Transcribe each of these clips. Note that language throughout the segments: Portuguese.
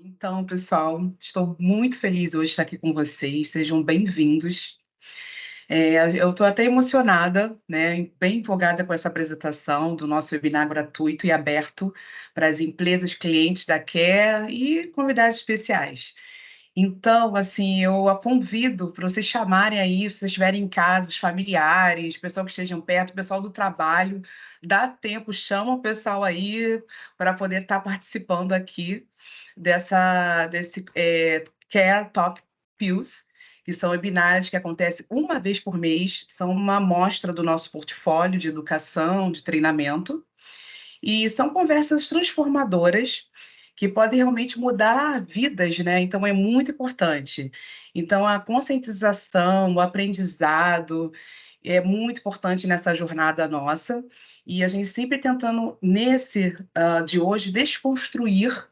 Então, pessoal, estou muito feliz hoje de estar aqui com vocês, sejam bem-vindos. Eu estou até emocionada, né, bem empolgada com essa apresentação do nosso webinar gratuito e aberto para as empresas clientes da Care e convidados especiais. Então, assim, eu a convido para vocês chamarem aí, se vocês estiverem em casa, os familiares, pessoal que estejam perto, pessoal do trabalho, dá tempo, chama o pessoal aí para poder estar participando aqui desse Care Talk Pills, que são webinários que acontecem uma vez por mês, são uma amostra do nosso portfólio de educação, de treinamento, e são conversas transformadoras que podem realmente mudar vidas, né? Então é muito importante. Então a conscientização, o aprendizado é muito importante nessa jornada nossa, e a gente sempre tentando nesse de hoje desconstruir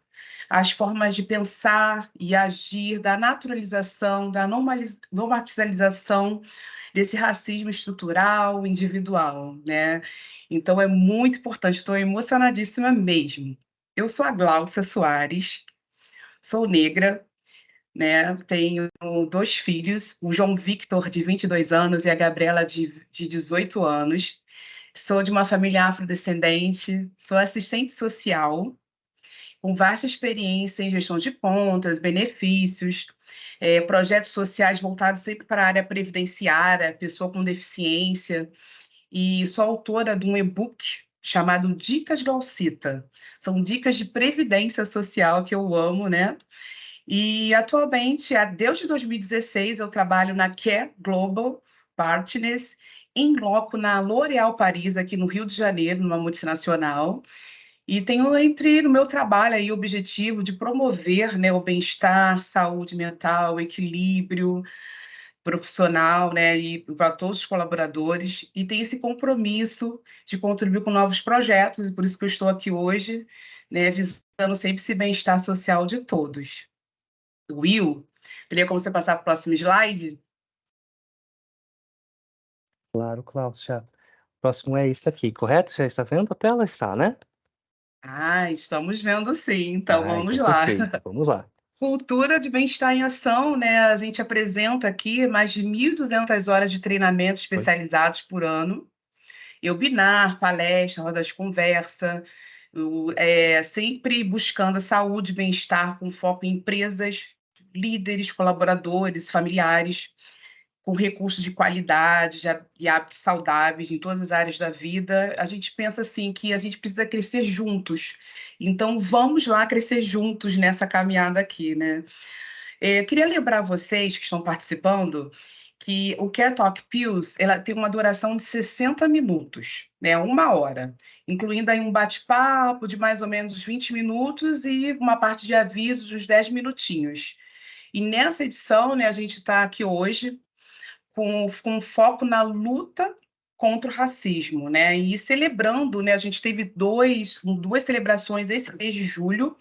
as formas de pensar e agir, da naturalização, da normatização desse racismo estrutural, individual, né? Então é muito importante, estou emocionadíssima mesmo. Eu sou a Gláucia Soares, sou negra, né? Tenho 2 filhos, o João Victor, de 22 anos, e a Gabriela, de 18 anos. Sou de uma família afrodescendente, sou assistente social, com vasta experiência em gestão de contas, benefícios, projetos sociais voltados sempre para a área previdenciária, pessoa com deficiência, e sou autora de um e-book chamado Dicas Glaucita. São dicas de previdência social que eu amo, né? E atualmente, desde 2016, eu trabalho na Care Global Partners, em loco na L'Oréal Paris, aqui no Rio de Janeiro, numa multinacional. E tenho entre no meu trabalho aí o objetivo de promover, né, o bem-estar, saúde mental, equilíbrio profissional, né, e para todos os colaboradores, e tem esse compromisso de contribuir com novos projetos, e por isso que eu estou aqui hoje, né, visando sempre esse bem-estar social de todos. Will, teria como você passar para o próximo slide? Claro, Cláudia. Próximo é isso aqui, correto? Já está vendo a tela? Está, né? Ah, estamos vendo sim, então vamos Então lá. perfeito. Vamos lá. Cultura de bem-estar em ação, né? A gente apresenta aqui mais de 1.200 horas de treinamento Oi. especializados por ano, webinar, palestra, rodas de conversa, sempre buscando saúde e bem-estar com foco em empresas, líderes, colaboradores, familiares, com recursos de qualidade e hábitos saudáveis em todas as áreas da vida. A gente pensa assim que a gente precisa crescer juntos. Então vamos lá crescer juntos nessa caminhada aqui, né? Eu queria lembrar vocês que estão participando que o Care Talk Pills, ela tem uma duração de 60 minutos, né, 1 hora, incluindo aí um bate-papo de mais ou menos 20 minutos e uma parte de avisos de uns 10 minutinhos. E nessa edição, né, a gente está aqui hoje com foco na luta contra o racismo, né? E celebrando, né? A gente teve duas celebrações esse mês de julho.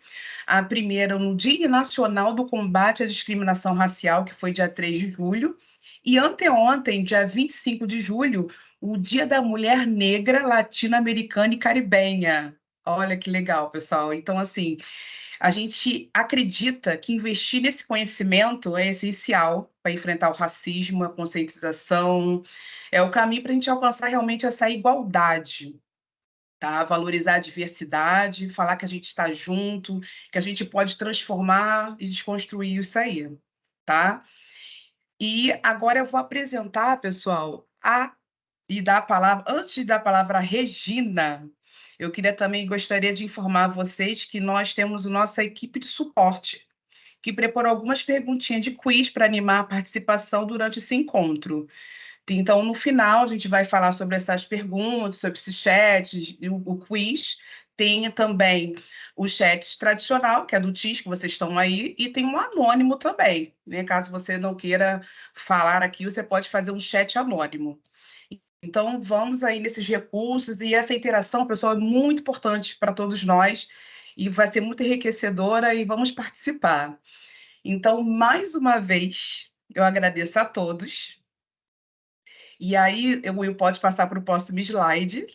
A primeira no Dia Nacional do Combate à Discriminação Racial, que foi dia 3 de julho, e anteontem, dia 25 de julho, o Dia da Mulher Negra, Latino-Americana e Caribenha. Olha que legal, pessoal. Então, assim, a gente acredita que investir nesse conhecimento é essencial para enfrentar o racismo, a conscientização, é o caminho para a gente alcançar realmente essa igualdade, tá? Valorizar a diversidade, falar que a gente está junto, que a gente pode transformar e desconstruir isso aí, tá? E agora eu vou apresentar, pessoal, e dar a palavra, antes de dar a palavra à Regina, eu queria também gostaria de informar vocês que nós temos a nossa equipe de suporte, que preparou algumas perguntinhas de quiz para animar a participação durante esse encontro. Então, no final, a gente vai falar sobre essas perguntas, sobre esses chats, e o quiz. Tem também o chat tradicional, que é do Teams, que vocês estão aí, e tem um anônimo também, né? Caso você não queira falar aqui, você pode fazer um chat anônimo. Então, vamos aí nesses recursos, e essa interação, pessoal, é muito importante para todos nós, e vai ser muito enriquecedora, e vamos participar. Então, mais uma vez, eu agradeço a todos. E aí, o Will pode passar para o próximo slide,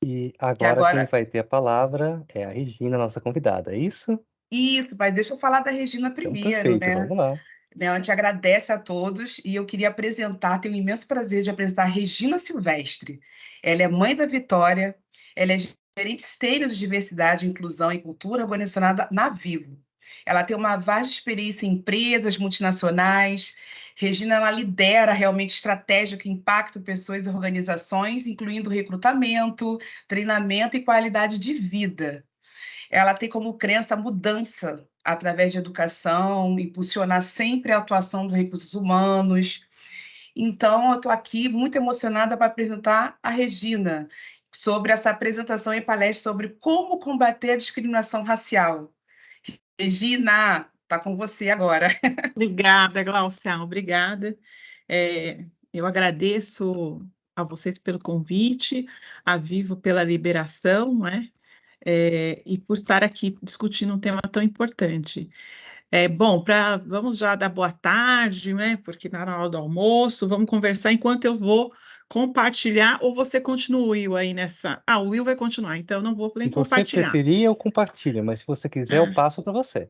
E que agora quem agora vai ter a palavra é a Regina, nossa convidada, é isso? Isso, mas deixa eu falar da Regina Então, primeiro, perfeito, né? vamos lá. A gente agradece a todos e eu queria apresentar, tenho o imenso prazer de apresentar a Regina Silvestre. Ela é mãe da Vitória, ela é gerente sênior de diversidade, inclusão e cultura organizada na Vivo. Ela tem uma vasta experiência em empresas multinacionais. Regina, ela lidera realmente estratégia que impacta pessoas e organizações, incluindo recrutamento, treinamento e qualidade de vida. Ela tem como crença a mudança através de educação, impulsionar sempre a atuação dos recursos humanos. Então, eu estou aqui muito emocionada para apresentar a Regina sobre essa apresentação em palestra sobre como combater a discriminação racial. Regina, está com você agora. Obrigada, Glaucia, obrigada. Eu agradeço a vocês pelo convite, a Vivo pela liberação, né? E por estar aqui discutindo um tema tão importante. Bom, vamos já dar boa tarde, né? Porque está na hora do almoço, vamos conversar enquanto eu vou compartilhar, ou você continua, Will, aí nessa... Ah, o Will vai continuar, então eu não vou nem Se você compartilhar. preferir, eu compartilho, mas se você quiser, eu passo para você.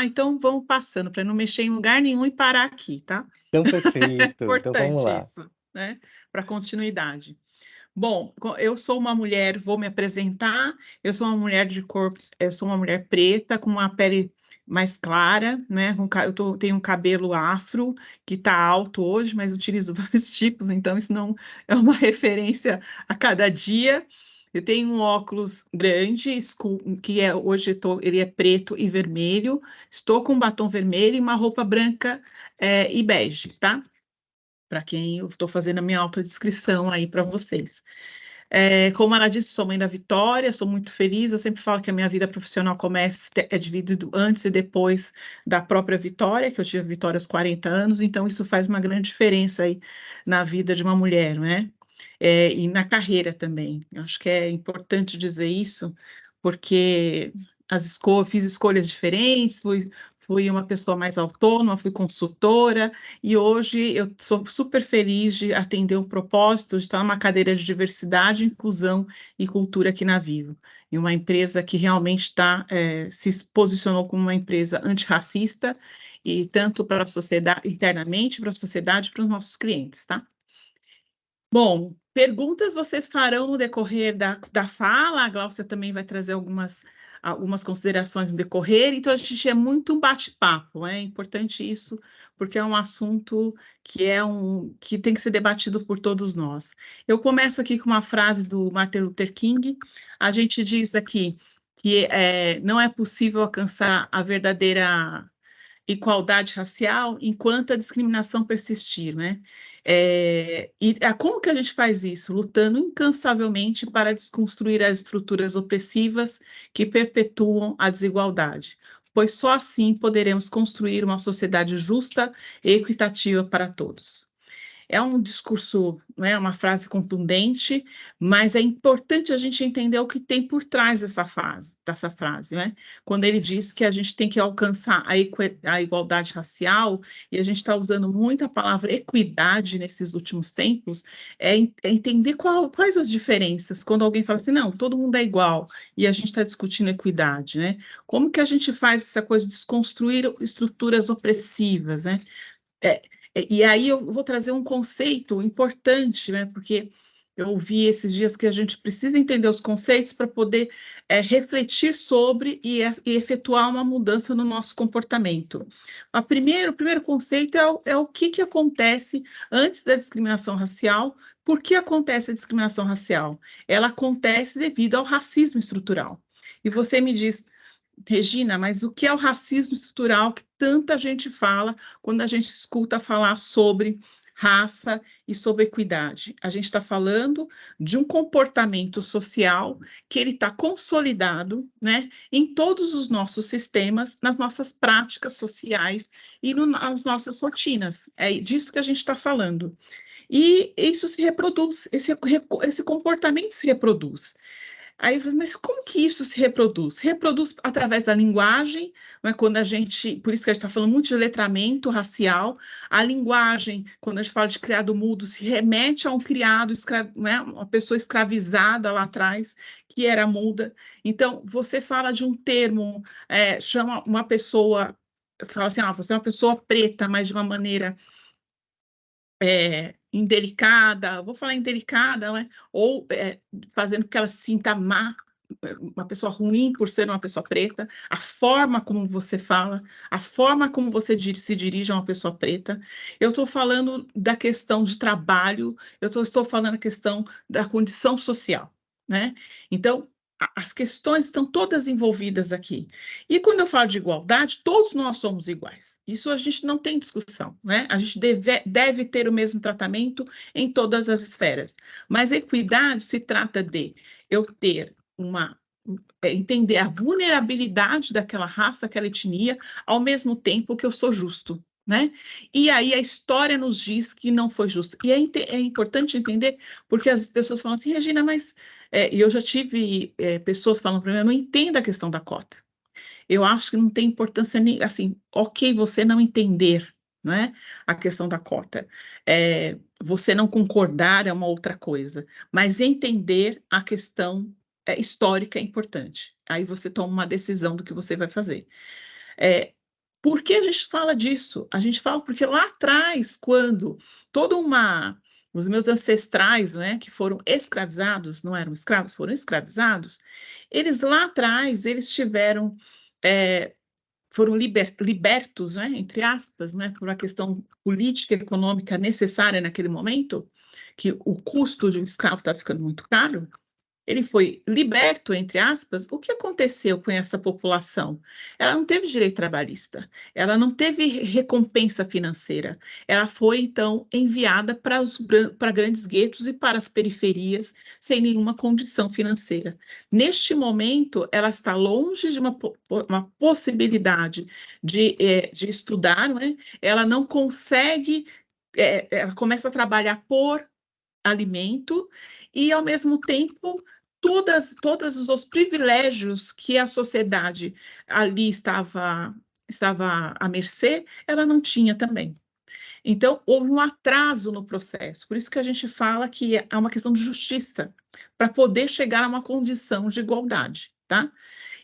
Então vamos passando, para não mexer em lugar nenhum e parar aqui, tá? Então, É perfeito. Então, vamos importante lá. isso, né? Para continuidade. Bom, eu sou uma mulher, vou me apresentar, eu sou uma mulher de corpo, eu sou uma mulher preta, com uma pele mais clara, né? Tenho um cabelo afro, que está alto hoje, mas utilizo vários tipos, então isso não é uma referência a cada dia. Eu tenho um óculos grande, hoje ele é preto e vermelho, estou com um batom vermelho e uma roupa branca e bege, tá? Para quem eu estou fazendo a minha autodescrição aí para vocês. Como ela disse, sou mãe da Vitória, sou muito feliz, eu sempre falo que a minha vida profissional é dividido antes e depois da própria Vitória, que eu tive a Vitória aos 40 anos, então isso faz uma grande diferença aí na vida de uma mulher, né? E na carreira também. Eu acho que é importante dizer isso, porque fiz escolhas diferentes, fui uma pessoa mais autônoma, fui consultora, e hoje eu sou super feliz de atender um propósito, de estar numa cadeira de diversidade, inclusão e cultura aqui na Vivo, em uma empresa que realmente se posicionou como uma empresa antirracista, e tanto para a sociedade, internamente, para a sociedade, para os nossos clientes, tá? Bom, perguntas vocês farão no decorrer da fala, a Glaucia também vai trazer algumas considerações no decorrer, então a gente é muito um bate-papo, é importante isso, porque é um assunto que tem que ser debatido por todos nós. Eu começo aqui com uma frase do Martin Luther King, a gente diz aqui que não é possível alcançar a verdadeira igualdade racial enquanto a discriminação persistir, né? Como que a gente faz isso? Lutando incansavelmente para desconstruir as estruturas opressivas que perpetuam a desigualdade, pois só assim poderemos construir uma sociedade justa e equitativa para todos. É um discurso, não é uma frase contundente, mas é importante a gente entender o que tem por trás dessa frase, né? Quando ele diz que a gente tem que alcançar a igualdade racial, e a gente está usando muito a palavra equidade nesses últimos tempos, entender quais as diferenças, quando alguém fala assim, não, todo mundo é igual, e a gente está discutindo equidade, né? Como que a gente faz essa coisa de desconstruir estruturas opressivas, né? E aí eu vou trazer um conceito importante, né? Porque eu ouvi esses dias que a gente precisa entender os conceitos para poder refletir sobre e efetuar uma mudança no nosso comportamento. O primeiro conceito é o que acontece antes da discriminação racial. Por que acontece a discriminação racial? Ela acontece devido ao racismo estrutural. E você me diz, Regina, mas o que é o racismo estrutural que tanta gente fala quando a gente escuta falar sobre raça e sobre equidade? A gente está falando de um comportamento social que ele está consolidado, né, em todos os nossos sistemas, nas nossas práticas sociais e nas nossas rotinas. É disso que a gente está falando. E isso se reproduz, esse comportamento se reproduz. Aí eu falei, mas como que isso se reproduz? Se reproduz através da linguagem, né, quando a gente, por isso que a gente está falando muito de letramento racial, a linguagem, quando a gente fala de criado mudo, se remete a um criado, né, uma pessoa escravizada lá atrás, que era muda. Então, você fala de um termo, chama uma pessoa, fala assim, você é uma pessoa preta, mas de uma maneira indelicada, vou falar indelicada, né? Ou fazendo que ela se sinta má, uma pessoa ruim por ser uma pessoa preta, a forma como você fala, a forma como você se dirige a uma pessoa preta. Eu estou falando da questão de trabalho, estou falando da questão da condição social, né? Então, as questões estão todas envolvidas aqui. E quando eu falo de igualdade, todos nós somos iguais. Isso a gente não tem discussão, né? A gente deve ter o mesmo tratamento em todas as esferas. Mas equidade se trata de eu ter entender a vulnerabilidade daquela raça, daquela etnia, ao mesmo tempo que eu sou justo, né? E aí a história nos diz que não foi justo. E é importante entender, porque as pessoas falam assim, Regina, mas... e eu já tive pessoas falando para mim, eu não entendo a questão da cota. Eu acho que não tem importância nem, assim, ok, você não entender, não é? A questão da cota. Você não concordar é uma outra coisa, mas entender a questão histórica é importante. Aí você toma uma decisão do que você vai fazer. Por que a gente fala disso? A gente fala porque lá atrás, quando os meus ancestrais, né, que foram escravizados, não eram escravos, foram escravizados, eles lá atrás, eles tiveram, foram libertos, né, entre aspas, né, por uma questão política e econômica necessária naquele momento, que o custo de um escravo estava ficando muito caro. Ele foi liberto, entre aspas. O que aconteceu com essa população? Ela não teve direito trabalhista, ela não teve recompensa financeira. Ela foi, então, enviada para grandes guetos e para as periferias, sem nenhuma condição financeira. Neste momento, ela está longe de uma possibilidade de estudar, não é? Ela não consegue, ela começa a trabalhar por alimento e, ao mesmo tempo, todos os privilégios que a sociedade ali estava à mercê, ela não tinha também. Então, houve um atraso no processo. Por isso que a gente fala que é uma questão de justiça, para poder chegar a uma condição de igualdade, tá?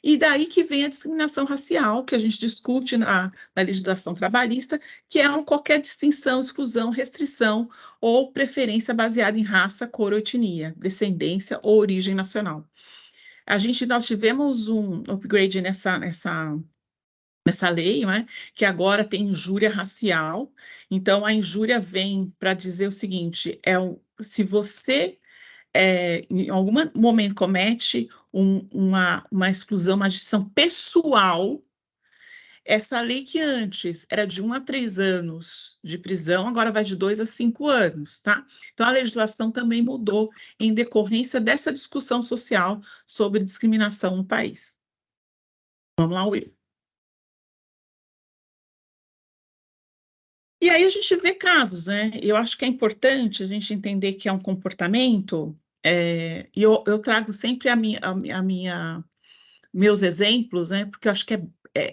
E daí que vem a discriminação racial, que a gente discute na legislação trabalhista, que é qualquer distinção, exclusão, restrição ou preferência baseada em raça, cor ou etnia, descendência ou origem nacional. Nós tivemos um upgrade nessa lei, né, que agora tem injúria racial. Então, a injúria vem para dizer o seguinte, se você em algum momento comete uma exclusão, uma distinção pessoal, essa lei que antes era de 1 a 3 anos de prisão, agora vai de 2 a 5 anos, tá? Então, a legislação também mudou em decorrência dessa discussão social sobre discriminação no país. Vamos lá, Will. E aí a gente vê casos, né? Eu acho que é importante a gente entender que é um comportamento, e eu trago sempre meus exemplos, né? Porque eu acho que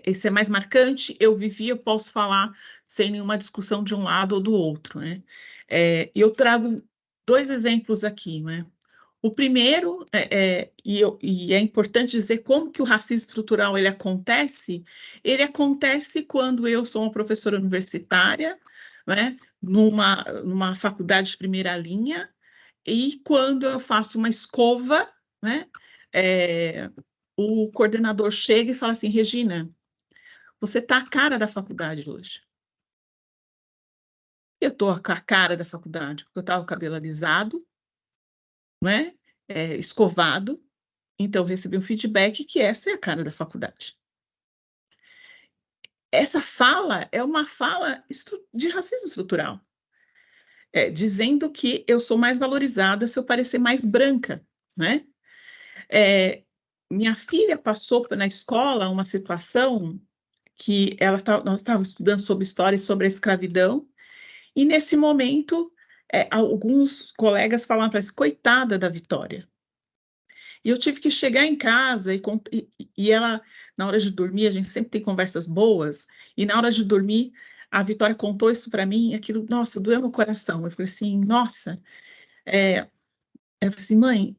esse é mais marcante, eu vivi, eu posso falar sem nenhuma discussão de um lado ou do outro, né? E eu trago 2 exemplos aqui, né? O primeiro, e é importante dizer como que o racismo estrutural ele acontece quando eu sou uma professora universitária, né, numa faculdade de primeira linha, e quando eu faço uma escova, né, o coordenador chega e fala assim, Regina, você está a cara da faculdade hoje. Eu estou com a cara da faculdade, porque eu estava com o cabelo alisado, né, escovado, então eu recebi um feedback que essa é a cara da faculdade. Essa fala é uma fala de racismo estrutural, dizendo que eu sou mais valorizada se eu parecer mais branca, né? Minha filha passou na escola uma situação que nós estávamos estudando sobre história e sobre a escravidão, e nesse momento alguns colegas falaram para ela, coitada da Vitória. E eu tive que chegar em casa e ela, na hora de dormir, a gente sempre tem conversas boas, e na hora de dormir, a Vitória contou isso para mim, e aquilo, nossa, doeu meu coração. Eu falei assim, nossa, eu falei assim, mãe,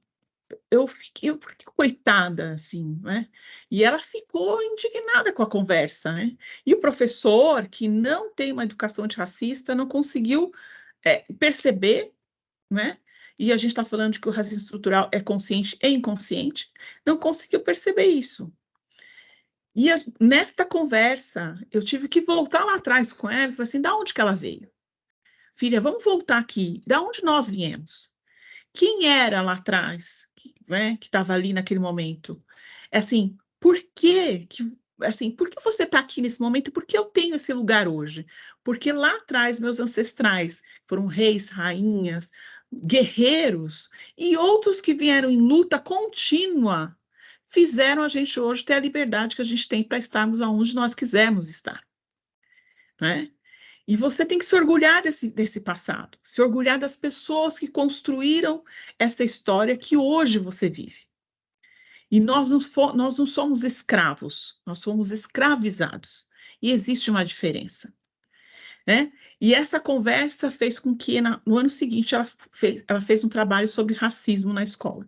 eu fiquei, porque coitada, assim, né? E ela ficou indignada com a conversa, né? E o professor, que não tem uma educação antirracista, não conseguiu perceber, né? E a gente está falando de que o racismo estrutural é consciente e inconsciente, não conseguiu perceber isso. E nesta conversa, eu tive que voltar lá atrás com ela e falar assim, da onde que ela veio? Filha, vamos voltar aqui, da onde nós viemos? Quem era lá atrás, né, que estava ali naquele momento? Assim, por que você está aqui nesse momento e por que eu tenho esse lugar hoje? Porque lá atrás, meus ancestrais foram reis, rainhas, guerreiros e outros que vieram em luta contínua fizeram a gente hoje ter a liberdade que a gente tem para estarmos aonde nós quisermos estar, né? E você tem que se orgulhar desse passado, se orgulhar das pessoas que construíram essa história que hoje você vive. E nós não somos escravos, nós somos escravizados. E existe uma diferença, né? E essa conversa fez com que, no ano seguinte, ela fez um trabalho sobre racismo na escola.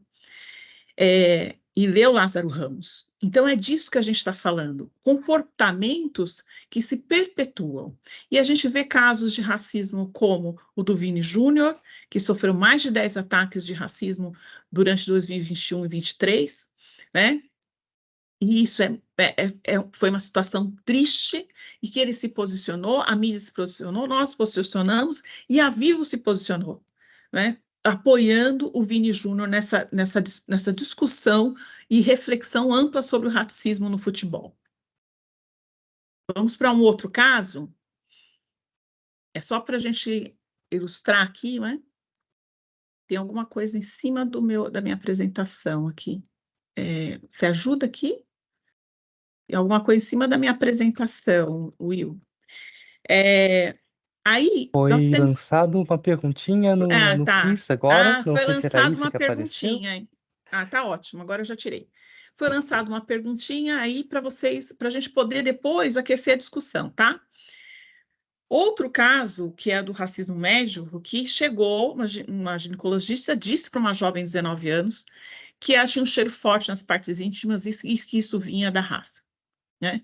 E leu Lázaro Ramos. Então, é disso que a gente está falando, comportamentos que se perpetuam. E a gente vê casos de racismo como o do Vini Júnior, que sofreu mais de 10 ataques de racismo durante 2021 e 2023, né? E isso foi uma situação triste, e que ele se posicionou, a mídia se posicionou, nós posicionamos, e a Vivo se posicionou, né? Apoiando o Vini Júnior nessa discussão e reflexão ampla sobre o racismo no futebol. Vamos para um outro caso? É só para a gente ilustrar aqui, né? Tem alguma coisa em cima da minha apresentação aqui. Você ajuda aqui? Tem alguma coisa em cima da minha apresentação, Will. Aí, nós Foi temos... lançado uma perguntinha no tá. Quiz agora, não Foi sei se era lançada isso uma que apareceu. perguntinha. Tá ótimo, agora eu já tirei. Foi lançada uma perguntinha aí para vocês, para a gente poder depois aquecer a discussão, tá? Outro caso, que é do racismo médio, que chegou, uma ginecologista disse para uma jovem de 19 anos que ela tinha um cheiro forte nas partes íntimas e que isso vinha da raça, né?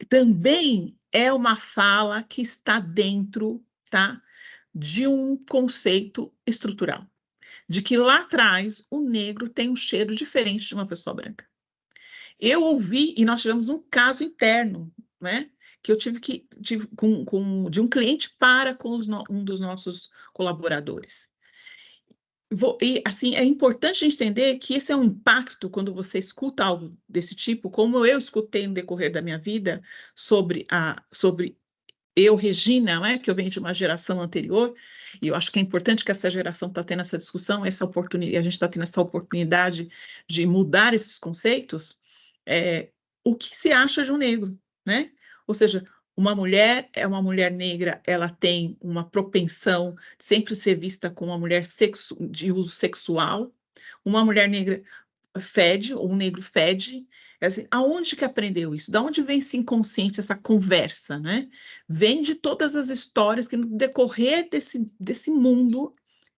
Também é uma fala que está dentro, tá, de um conceito estrutural, de que lá atrás o negro tem um cheiro diferente de uma pessoa branca. Eu ouvi, e nós tivemos um caso interno, né, que eu tive de um cliente com um dos nossos colaboradores. E, assim, é importante a gente entender que esse é um impacto quando você escuta algo desse tipo, como eu escutei no decorrer da minha vida sobre eu, Regina, né, que eu venho de uma geração anterior, e eu acho que é importante que essa geração está tendo essa discussão, a gente está tendo essa oportunidade de mudar esses conceitos. O que se acha de um negro, né? Ou seja, uma mulher é uma mulher negra, ela tem uma propensão de sempre ser vista como uma mulher de uso sexual. Uma mulher negra fede, ou um negro fede. Assim, aonde que aprendeu isso? Da onde vem esse inconsciente, essa conversa, né? Vem de todas as histórias que no decorrer desse mundo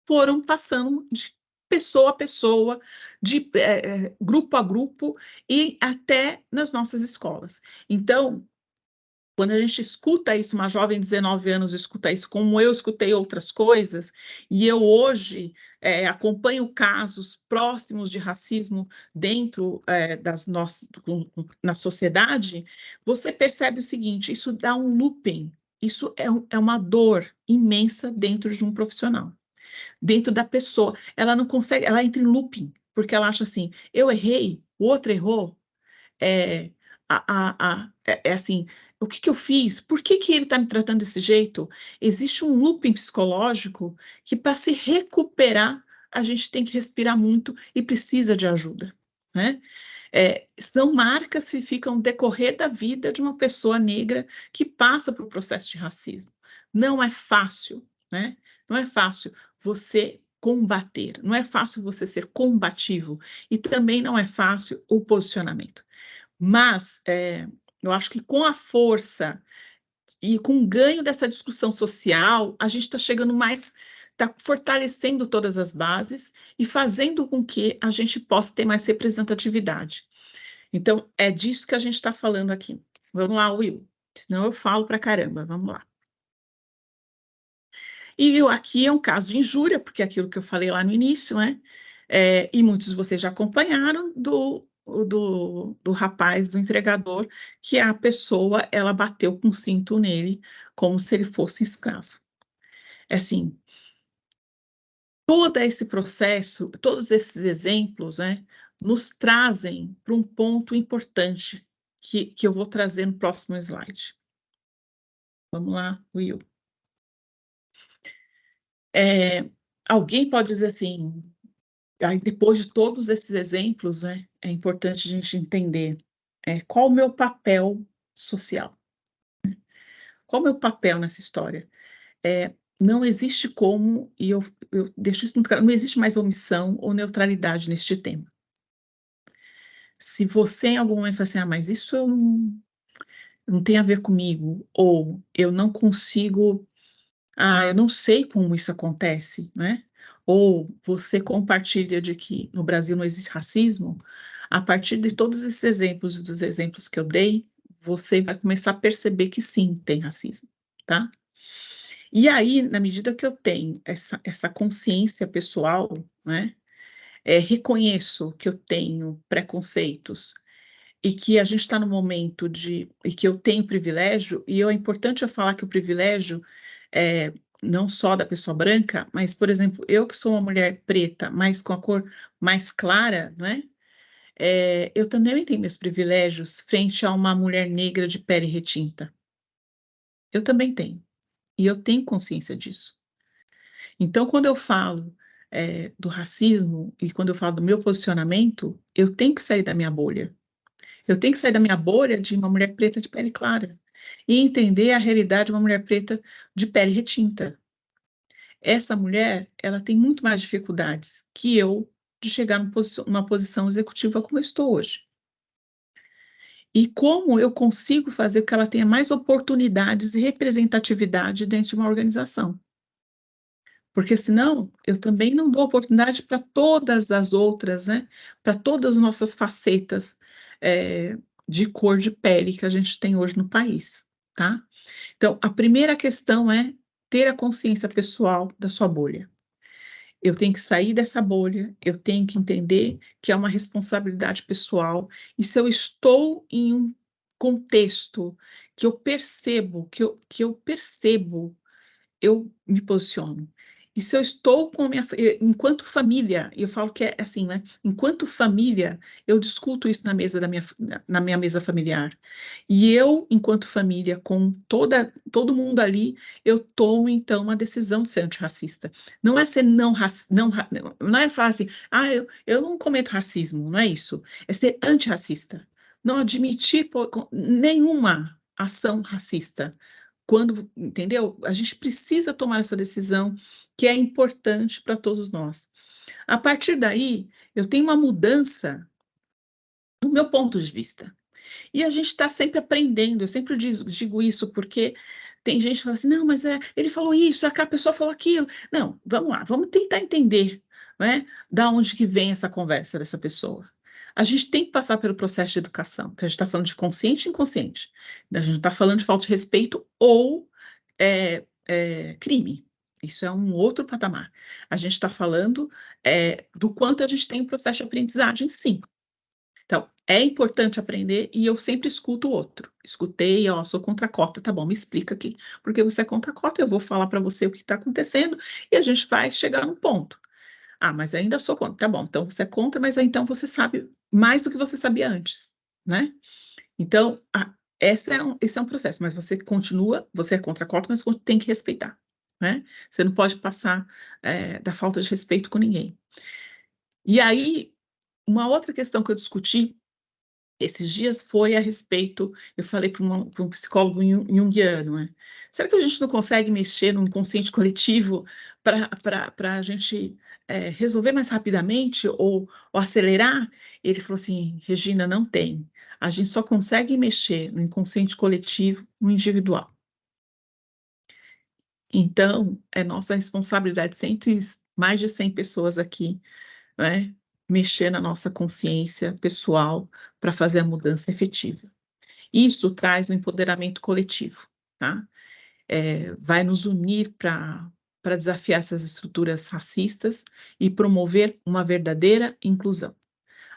foram passando de pessoa a pessoa, de grupo a grupo e até nas nossas escolas. Então, quando a gente escuta isso, uma jovem de 19 anos escuta isso, como eu escutei outras coisas, e eu hoje acompanho casos próximos de racismo dentro na sociedade, você percebe o seguinte, isso dá um looping, isso é uma dor imensa dentro de um profissional, dentro da pessoa. Ela não consegue, ela entra em looping, porque ela acha assim, eu errei, o outro errou, assim, o que eu fiz? Por que ele está me tratando desse jeito? Existe um looping psicológico que, para se recuperar, a gente tem que respirar muito e precisa de ajuda, né? São marcas que ficam no decorrer da vida de uma pessoa negra que passa por um processo de racismo. Não é fácil, né? Não é fácil você combater, não é fácil você ser combativo, e também não é fácil o posicionamento. Mas eu acho que com a força e com o ganho dessa discussão social, a gente está chegando mais, está fortalecendo todas as bases e fazendo com que a gente possa ter mais representatividade. Então, é disso que a gente está falando aqui. Vamos lá, Will, senão eu falo pra caramba, vamos lá. E aqui é um caso de injúria, porque é aquilo que eu falei lá no início, né? E muitos de vocês já acompanharam do rapaz, do entregador, que a pessoa, ela bateu com um cinto nele, como se ele fosse escravo. Assim, todo esse processo, todos esses exemplos, né, nos trazem para um ponto importante que eu vou trazer no próximo slide. Vamos lá, Will. Alguém pode dizer assim, aí depois de todos esses exemplos, né, é importante a gente entender qual o meu papel social. Qual o meu papel nessa história? Não existe como, e eu deixo isso muito claro, não existe mais omissão ou neutralidade neste tema. Se você em algum momento fala assim, mas isso não tem a ver comigo, ou eu não consigo, eu não sei como isso acontece, né? Ou você compartilha de que no Brasil não existe racismo, a partir de todos esses exemplos, dos exemplos que eu dei, você vai começar a perceber que sim, tem racismo, tá? E aí, na medida que eu tenho essa consciência pessoal, né, reconheço que eu tenho preconceitos e que a gente está no momento e que eu tenho privilégio, e é importante eu falar que o privilégio é não só da pessoa branca, mas, por exemplo, eu que sou uma mulher preta, mas com a cor mais clara, né, eu também tenho meus privilégios frente a uma mulher negra de pele retinta. Eu também tenho, e eu tenho consciência disso. Então, quando eu falo do racismo e quando eu falo do meu posicionamento, eu tenho que sair da minha bolha. Eu tenho que sair da minha bolha de uma mulher preta de pele clara e entender a realidade de uma mulher preta de pele retinta. Essa mulher, ela tem muito mais dificuldades que eu de chegar numa posição executiva como eu estou hoje. E como eu consigo fazer com que ela tenha mais oportunidades e representatividade dentro de uma organização. Porque senão eu também não dou oportunidade para todas as outras, né? Para todas as nossas facetas de cor de pele que a gente tem hoje no país, tá? Então, a primeira questão é ter a consciência pessoal da sua bolha. Eu tenho que sair dessa bolha, eu tenho que entender que é uma responsabilidade pessoal, e se eu estou em um contexto que eu percebo, eu me posiciono. E se eu estou com a minha, enquanto família, eu falo que é assim, né? Enquanto família, eu discuto isso na minha mesa familiar. E eu, enquanto família, com todo mundo ali, eu tomo, então, uma decisão de ser antirracista. Não é ser não é falar assim, eu não cometo racismo, não é isso. É ser antirracista. Não admitir nenhuma ação racista. Entendeu? A gente precisa tomar essa decisão que é importante para todos nós. A partir daí, eu tenho uma mudança no meu ponto de vista. E a gente está sempre aprendendo, eu sempre digo isso, porque tem gente que fala assim, não, mas ele falou isso, a pessoa falou aquilo. Não, vamos lá, vamos tentar entender, né, da onde que vem essa conversa dessa pessoa. A gente tem que passar pelo processo de educação, que a gente está falando de consciente e inconsciente. A gente não está falando de falta de respeito ou crime. Isso é um outro patamar. A gente está falando do quanto a gente tem um processo de aprendizagem, sim. Então, é importante aprender e eu sempre escuto o outro. Escutei, sou contra a cota, tá bom, me explica aqui. Porque você é contra a cota, eu vou falar para você o que está acontecendo e a gente vai chegar num ponto. Mas ainda sou contra. Tá bom, então você é contra, mas então você sabe mais do que você sabia antes, né? Então, esse é um processo, mas você continua, você é contra a cota, mas tem que respeitar, né? Você não pode passar da falta de respeito com ninguém. E aí, uma outra questão que eu discuti esses dias foi a respeito, eu falei para um psicólogo junguiano, né? Será que a gente não consegue mexer no inconsciente coletivo para a gente resolver mais rapidamente ou acelerar? Ele falou assim, Regina, não tem. A gente só consegue mexer no inconsciente coletivo no individual. Então, é nossa responsabilidade, mais de 100 pessoas aqui, né, mexer na nossa consciência pessoal para fazer a mudança efetiva. Isso traz o empoderamento coletivo, tá? Vai nos unir para desafiar essas estruturas racistas e promover uma verdadeira inclusão.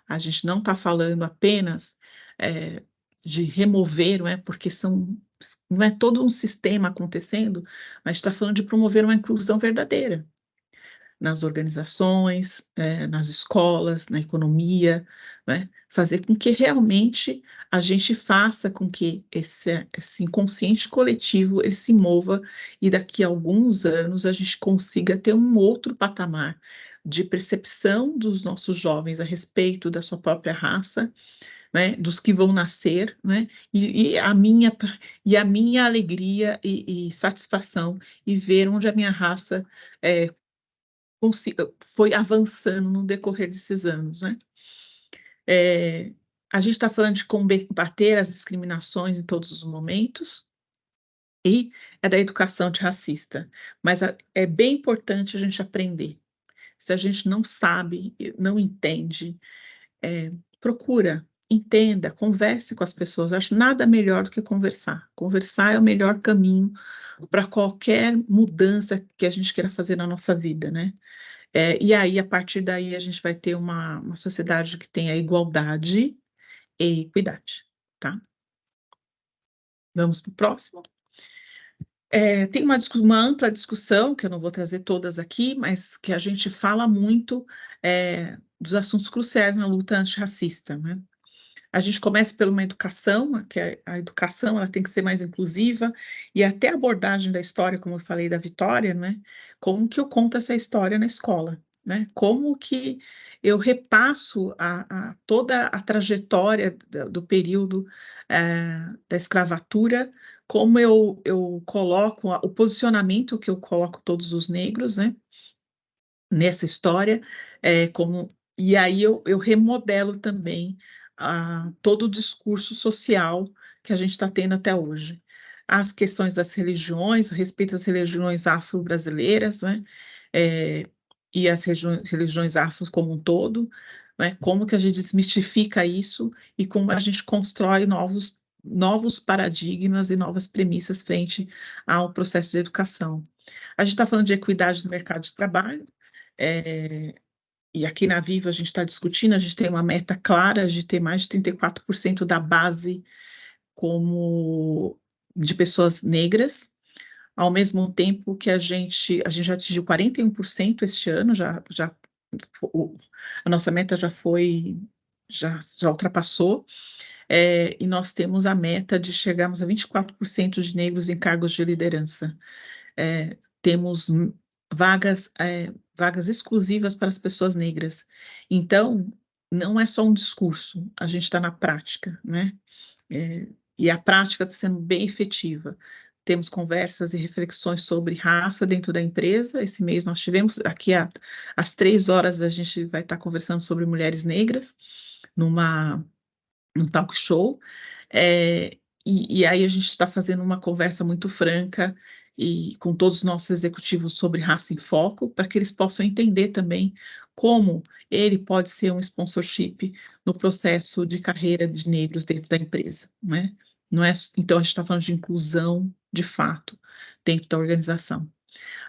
A gente não está falando apenas de remover, não é? Porque não é todo um sistema acontecendo, mas está falando de promover uma inclusão verdadeira nas organizações, nas escolas, na economia, né? Fazer com que realmente a gente faça com que esse inconsciente coletivo ele se mova e daqui a alguns anos a gente consiga ter um outro patamar de percepção dos nossos jovens a respeito da sua própria raça, né, dos que vão nascer, né, e a minha alegria e satisfação e ver onde a minha raça foi avançando no decorrer desses anos, né? A gente está falando de combater as discriminações em todos os momentos e é da educação antirracista, mas é bem importante a gente aprender. Se a gente não sabe, não entende, procura, entenda, converse com as pessoas. Acho nada melhor do que conversar. Conversar é o melhor caminho para qualquer mudança que a gente queira fazer na nossa vida, né? E aí, a partir daí, a gente vai ter uma sociedade que tenha igualdade e equidade, tá? Vamos para o próximo. Tem uma ampla discussão, que eu não vou trazer todas aqui, mas que a gente fala muito dos assuntos cruciais na luta antirracista, né? A gente começa por uma educação, que a educação ela tem que ser mais inclusiva, e até a abordagem da história, como eu falei da Vitória, né? Como que eu conto essa história na escola, né? Como que eu repasso toda a trajetória do período da escravatura, como eu coloco o posicionamento que eu coloco todos os negros, né? Nessa história, e aí eu remodelo também todo o discurso social que a gente está tendo até hoje. As questões das religiões, o respeito às religiões afro-brasileiras, né? E as religiões afro como um todo, né? Como que a gente desmistifica isso e como a gente constrói novos paradigmas e novas premissas frente ao processo de educação. A gente está falando de equidade no mercado de trabalho, e aqui na Viva a gente está discutindo, a gente tem uma meta clara de ter mais de 34% da base como de pessoas negras, ao mesmo tempo que a gente já atingiu 41% este ano, a nossa meta já ultrapassou, e nós temos a meta de chegarmos a 24% de negros em cargos de liderança. Temos vagas exclusivas para as pessoas negras. Então, não é só um discurso, a gente está na prática, né? E a prática está sendo bem efetiva. Temos conversas e reflexões sobre raça dentro da empresa. Esse mês nós tivemos, aqui às 3 horas, a gente vai estar conversando sobre mulheres negras, num talk show. E aí a gente está fazendo uma conversa muito franca e com todos os nossos executivos sobre raça em foco, para que eles possam entender também como ele pode ser um sponsorship no processo de carreira de negros dentro da empresa, né? Então, a gente está falando de inclusão, de fato, dentro da organização.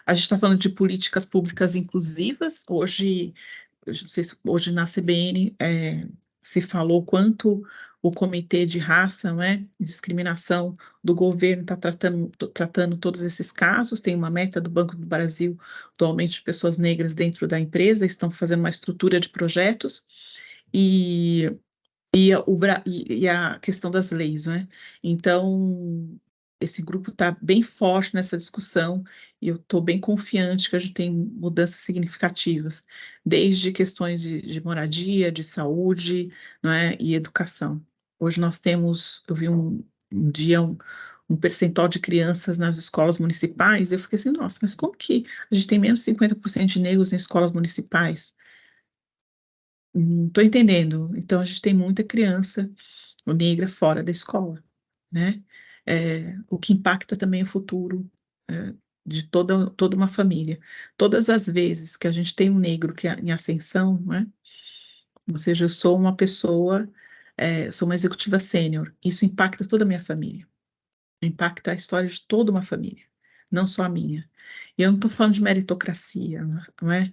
A gente está falando de políticas públicas inclusivas. Hoje, eu não sei se hoje na CBN se falou quanto o Comitê de Raça, né, Discriminação do governo está tratando todos esses casos. Tem uma meta do Banco do Brasil do aumento de pessoas negras dentro da empresa, estão fazendo uma estrutura de projetos e a questão das leis, né? Então, esse grupo está bem forte nessa discussão e eu estou bem confiante que a gente tem mudanças significativas, desde questões de moradia, de saúde, não é, e educação. Hoje nós temos, eu vi um dia um percentual de crianças nas escolas municipais, eu fiquei assim, nossa, mas como que a gente tem menos de 50% de negros em escolas municipais? Não estou entendendo. Então, a gente tem muita criança negra fora da escola, né? O que impacta também o futuro, de toda uma família. Todas as vezes que a gente tem um negro que é em ascensão, né? Ou seja, eu sou uma pessoa, sou uma executiva sênior, isso impacta toda a minha família, impacta a história de toda uma família, não só a minha. E eu não estou falando de meritocracia, não é?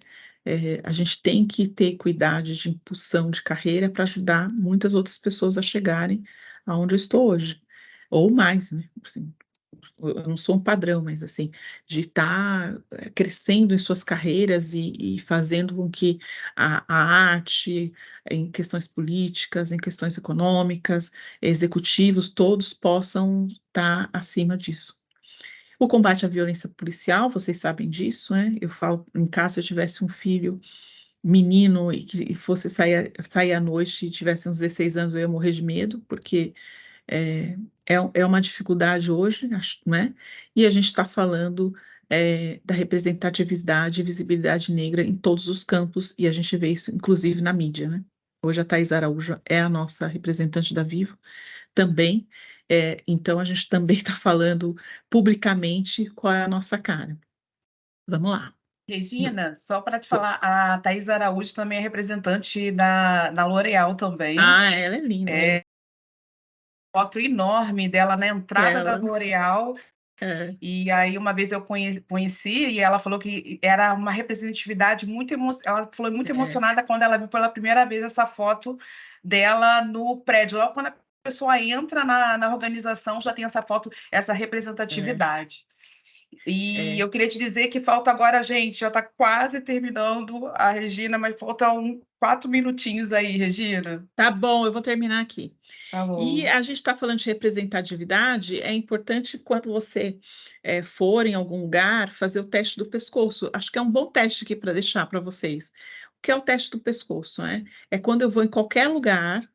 A gente tem que ter cuidado de impulsão de carreira para ajudar muitas outras pessoas a chegarem aonde eu estou hoje, ou mais, né? Assim, eu não sou um padrão, mas assim, de estar crescendo em suas carreiras e fazendo com que a arte, em questões políticas, em questões econômicas, executivos, todos possam estar acima disso. O combate à violência policial, vocês sabem disso, né? Eu falo, em caso eu tivesse um filho menino e que fosse sair à noite e tivesse uns 16 anos, eu ia morrer de medo, porque é uma dificuldade hoje, né? E a gente está falando da representatividade e visibilidade negra em todos os campos, e a gente vê isso, inclusive, na mídia, né? Hoje a Thaís Araújo é a nossa representante da Vivo, também, então a gente também está falando publicamente qual é a nossa cara. Vamos lá. Regina, só para te falar, a Thaís Araújo também é representante da L'Oréal também. Ah, ela é linda. Foto enorme dela na entrada da L'Oréal. E aí, uma vez eu conheci e ela falou que era uma representatividade muito ela falou muito emocionada quando ela viu pela primeira vez essa foto dela no prédio. Logo quando a pessoa entra na organização, já tem essa foto, essa representatividade. E eu queria te dizer que falta agora, gente, já está quase terminando a Regina, mas faltam 4 minutinhos aí, Regina. Tá bom, eu vou terminar aqui. Tá bom. E a gente está falando de representatividade, é importante quando você for em algum lugar fazer o teste do pescoço. Acho que é um bom teste aqui para deixar para vocês. O que é o teste do pescoço, né? É quando eu vou em qualquer lugar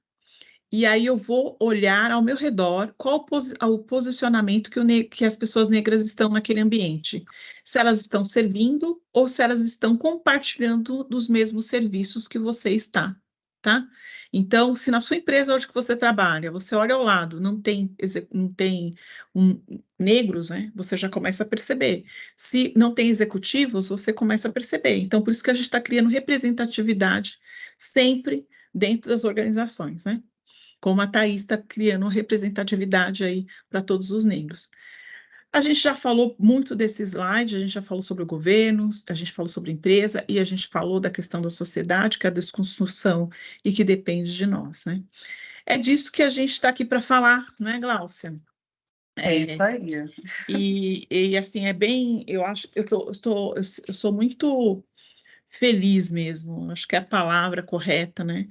e aí eu vou olhar ao meu redor qual o posicionamento que as pessoas negras estão naquele ambiente. Se elas estão servindo ou se elas estão compartilhando dos mesmos serviços que você está, tá? Então, se na sua empresa onde que você trabalha, você olha ao lado, não tem negros, né? Você já começa a perceber. Se não tem executivos, você começa a perceber. Então, por isso que a gente está criando representatividade sempre dentro das organizações, né? Como a Thaís está criando representatividade aí para todos os negros. A gente já falou muito desse slide, a gente já falou sobre o governo, a gente falou sobre a empresa e a gente falou da questão da sociedade, que é a desconstrução e que depende de nós, né? É disso que a gente está aqui para falar, né, Gláucia? É isso aí. E assim, eu acho, eu sou muito feliz mesmo, acho que é a palavra correta, né?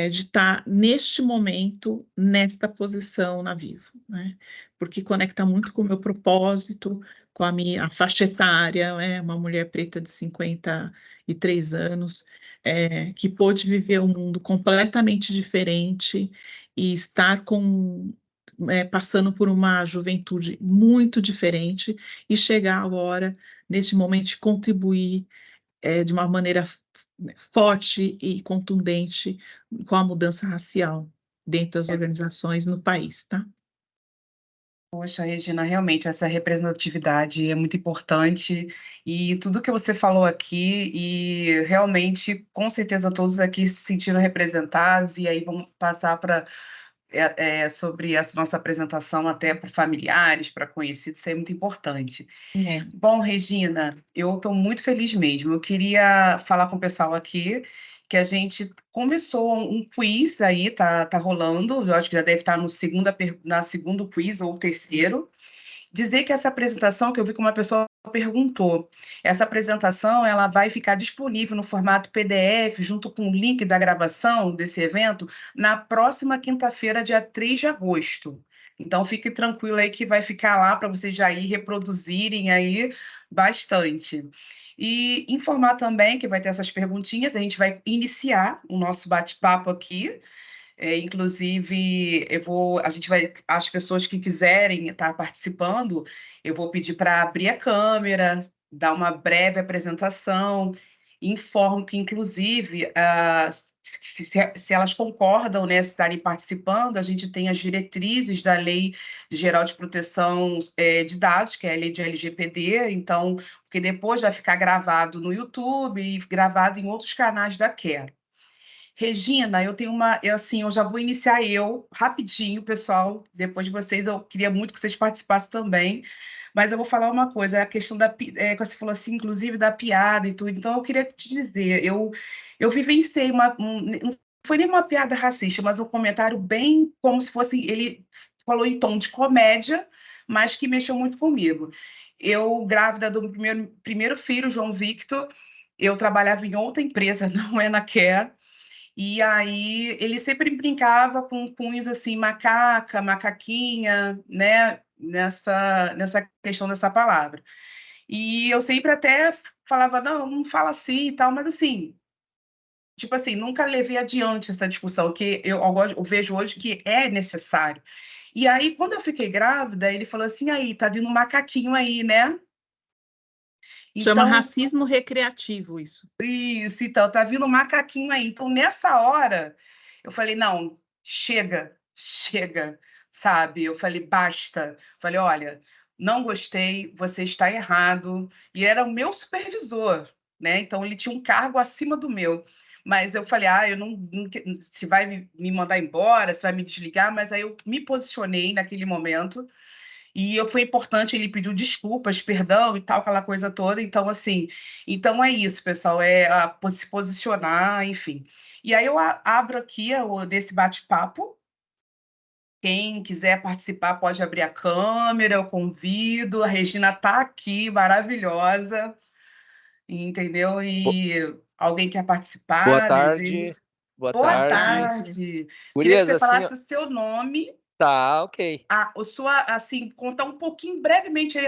De estar neste momento, nesta posição na Vivo, né? Porque conecta muito com o meu propósito, com a minha faixa etária, uma mulher preta de 53 anos, que pôde viver um mundo completamente diferente e estar passando por uma juventude muito diferente e chegar agora, neste momento, de contribuir de uma maneira forte e contundente com a mudança racial dentro das organizações no país, tá? Poxa, Regina, realmente essa representatividade é muito importante e tudo que você falou aqui e realmente, com certeza, todos aqui se sentiram representados e aí vamos passar para sobre essa nossa apresentação até para familiares, para conhecidos, isso é muito importante. Bom, Regina, eu estou muito feliz mesmo. Eu queria falar com o pessoal aqui que a gente começou um quiz aí, tá rolando, eu acho que já deve estar na segundo quiz ou terceiro. Dizer que essa apresentação, que eu vi que uma pessoa perguntou, essa apresentação ela vai ficar disponível no formato PDF, junto com o link da gravação desse evento, na próxima quinta-feira, dia 3 de agosto. Então, fique tranquilo aí que vai ficar lá para vocês já ir reproduzirem aí bastante. E informar também que vai ter essas perguntinhas, a gente vai iniciar o nosso bate-papo aqui, Inclusive, as pessoas que quiserem estar participando, eu vou pedir para abrir a câmera, dar uma breve apresentação, informo que, inclusive, se elas concordam, né, se estarem participando, a gente tem as diretrizes da Lei Geral de Proteção de Dados, que é a lei de LGPD, então, porque depois vai ficar gravado no YouTube e gravado em outros canais da Care. Regina, eu já vou iniciar rapidinho, pessoal, depois de vocês, eu queria muito que vocês participassem também, mas eu vou falar uma coisa, a questão que você falou assim, inclusive da piada e tudo, então eu queria te dizer, eu vivenciei não foi nem uma piada racista, mas um comentário bem como se fosse, ele falou em tom de comédia, mas que mexeu muito comigo. Eu, grávida do primeiro filho, João Victor, eu trabalhava em outra empresa, não é na Care, e aí ele sempre brincava com cunhos assim, macaca, macaquinha, né? Nessa questão dessa palavra. E eu sempre até falava, não, não fala assim e tal, mas assim, tipo assim, nunca levei adiante essa discussão, que eu vejo hoje que é necessário. E aí, quando eu fiquei grávida, ele falou assim, aí, tá vindo um macaquinho aí, né? Chama Então, racismo recreativo isso. isso, então, tá vindo um macaquinho aí. Então, nessa hora, eu falei, não, chega, chega, sabe? Eu falei, basta. Falei, olha, não gostei, você está errado. E era o meu supervisor, né? Então, ele tinha um cargo acima do meu. Mas eu falei, eu se vai me mandar embora, se vai me desligar, mas aí eu me posicionei naquele momento foi importante, ele pediu desculpas, perdão e tal, aquela coisa toda. Então, assim, então é isso, pessoal, se posicionar, enfim. E aí eu abro aqui desse bate-papo. Quem quiser participar pode abrir a câmera, eu convido. A Regina está aqui, maravilhosa, entendeu? E alguém quer Boa participar, tarde. desejo. Boa Boa tarde. tarde. Queria que Gurias, você assim, ó, falasse o seu nome. tá, ok. Assim, contar um pouquinho brevemente aí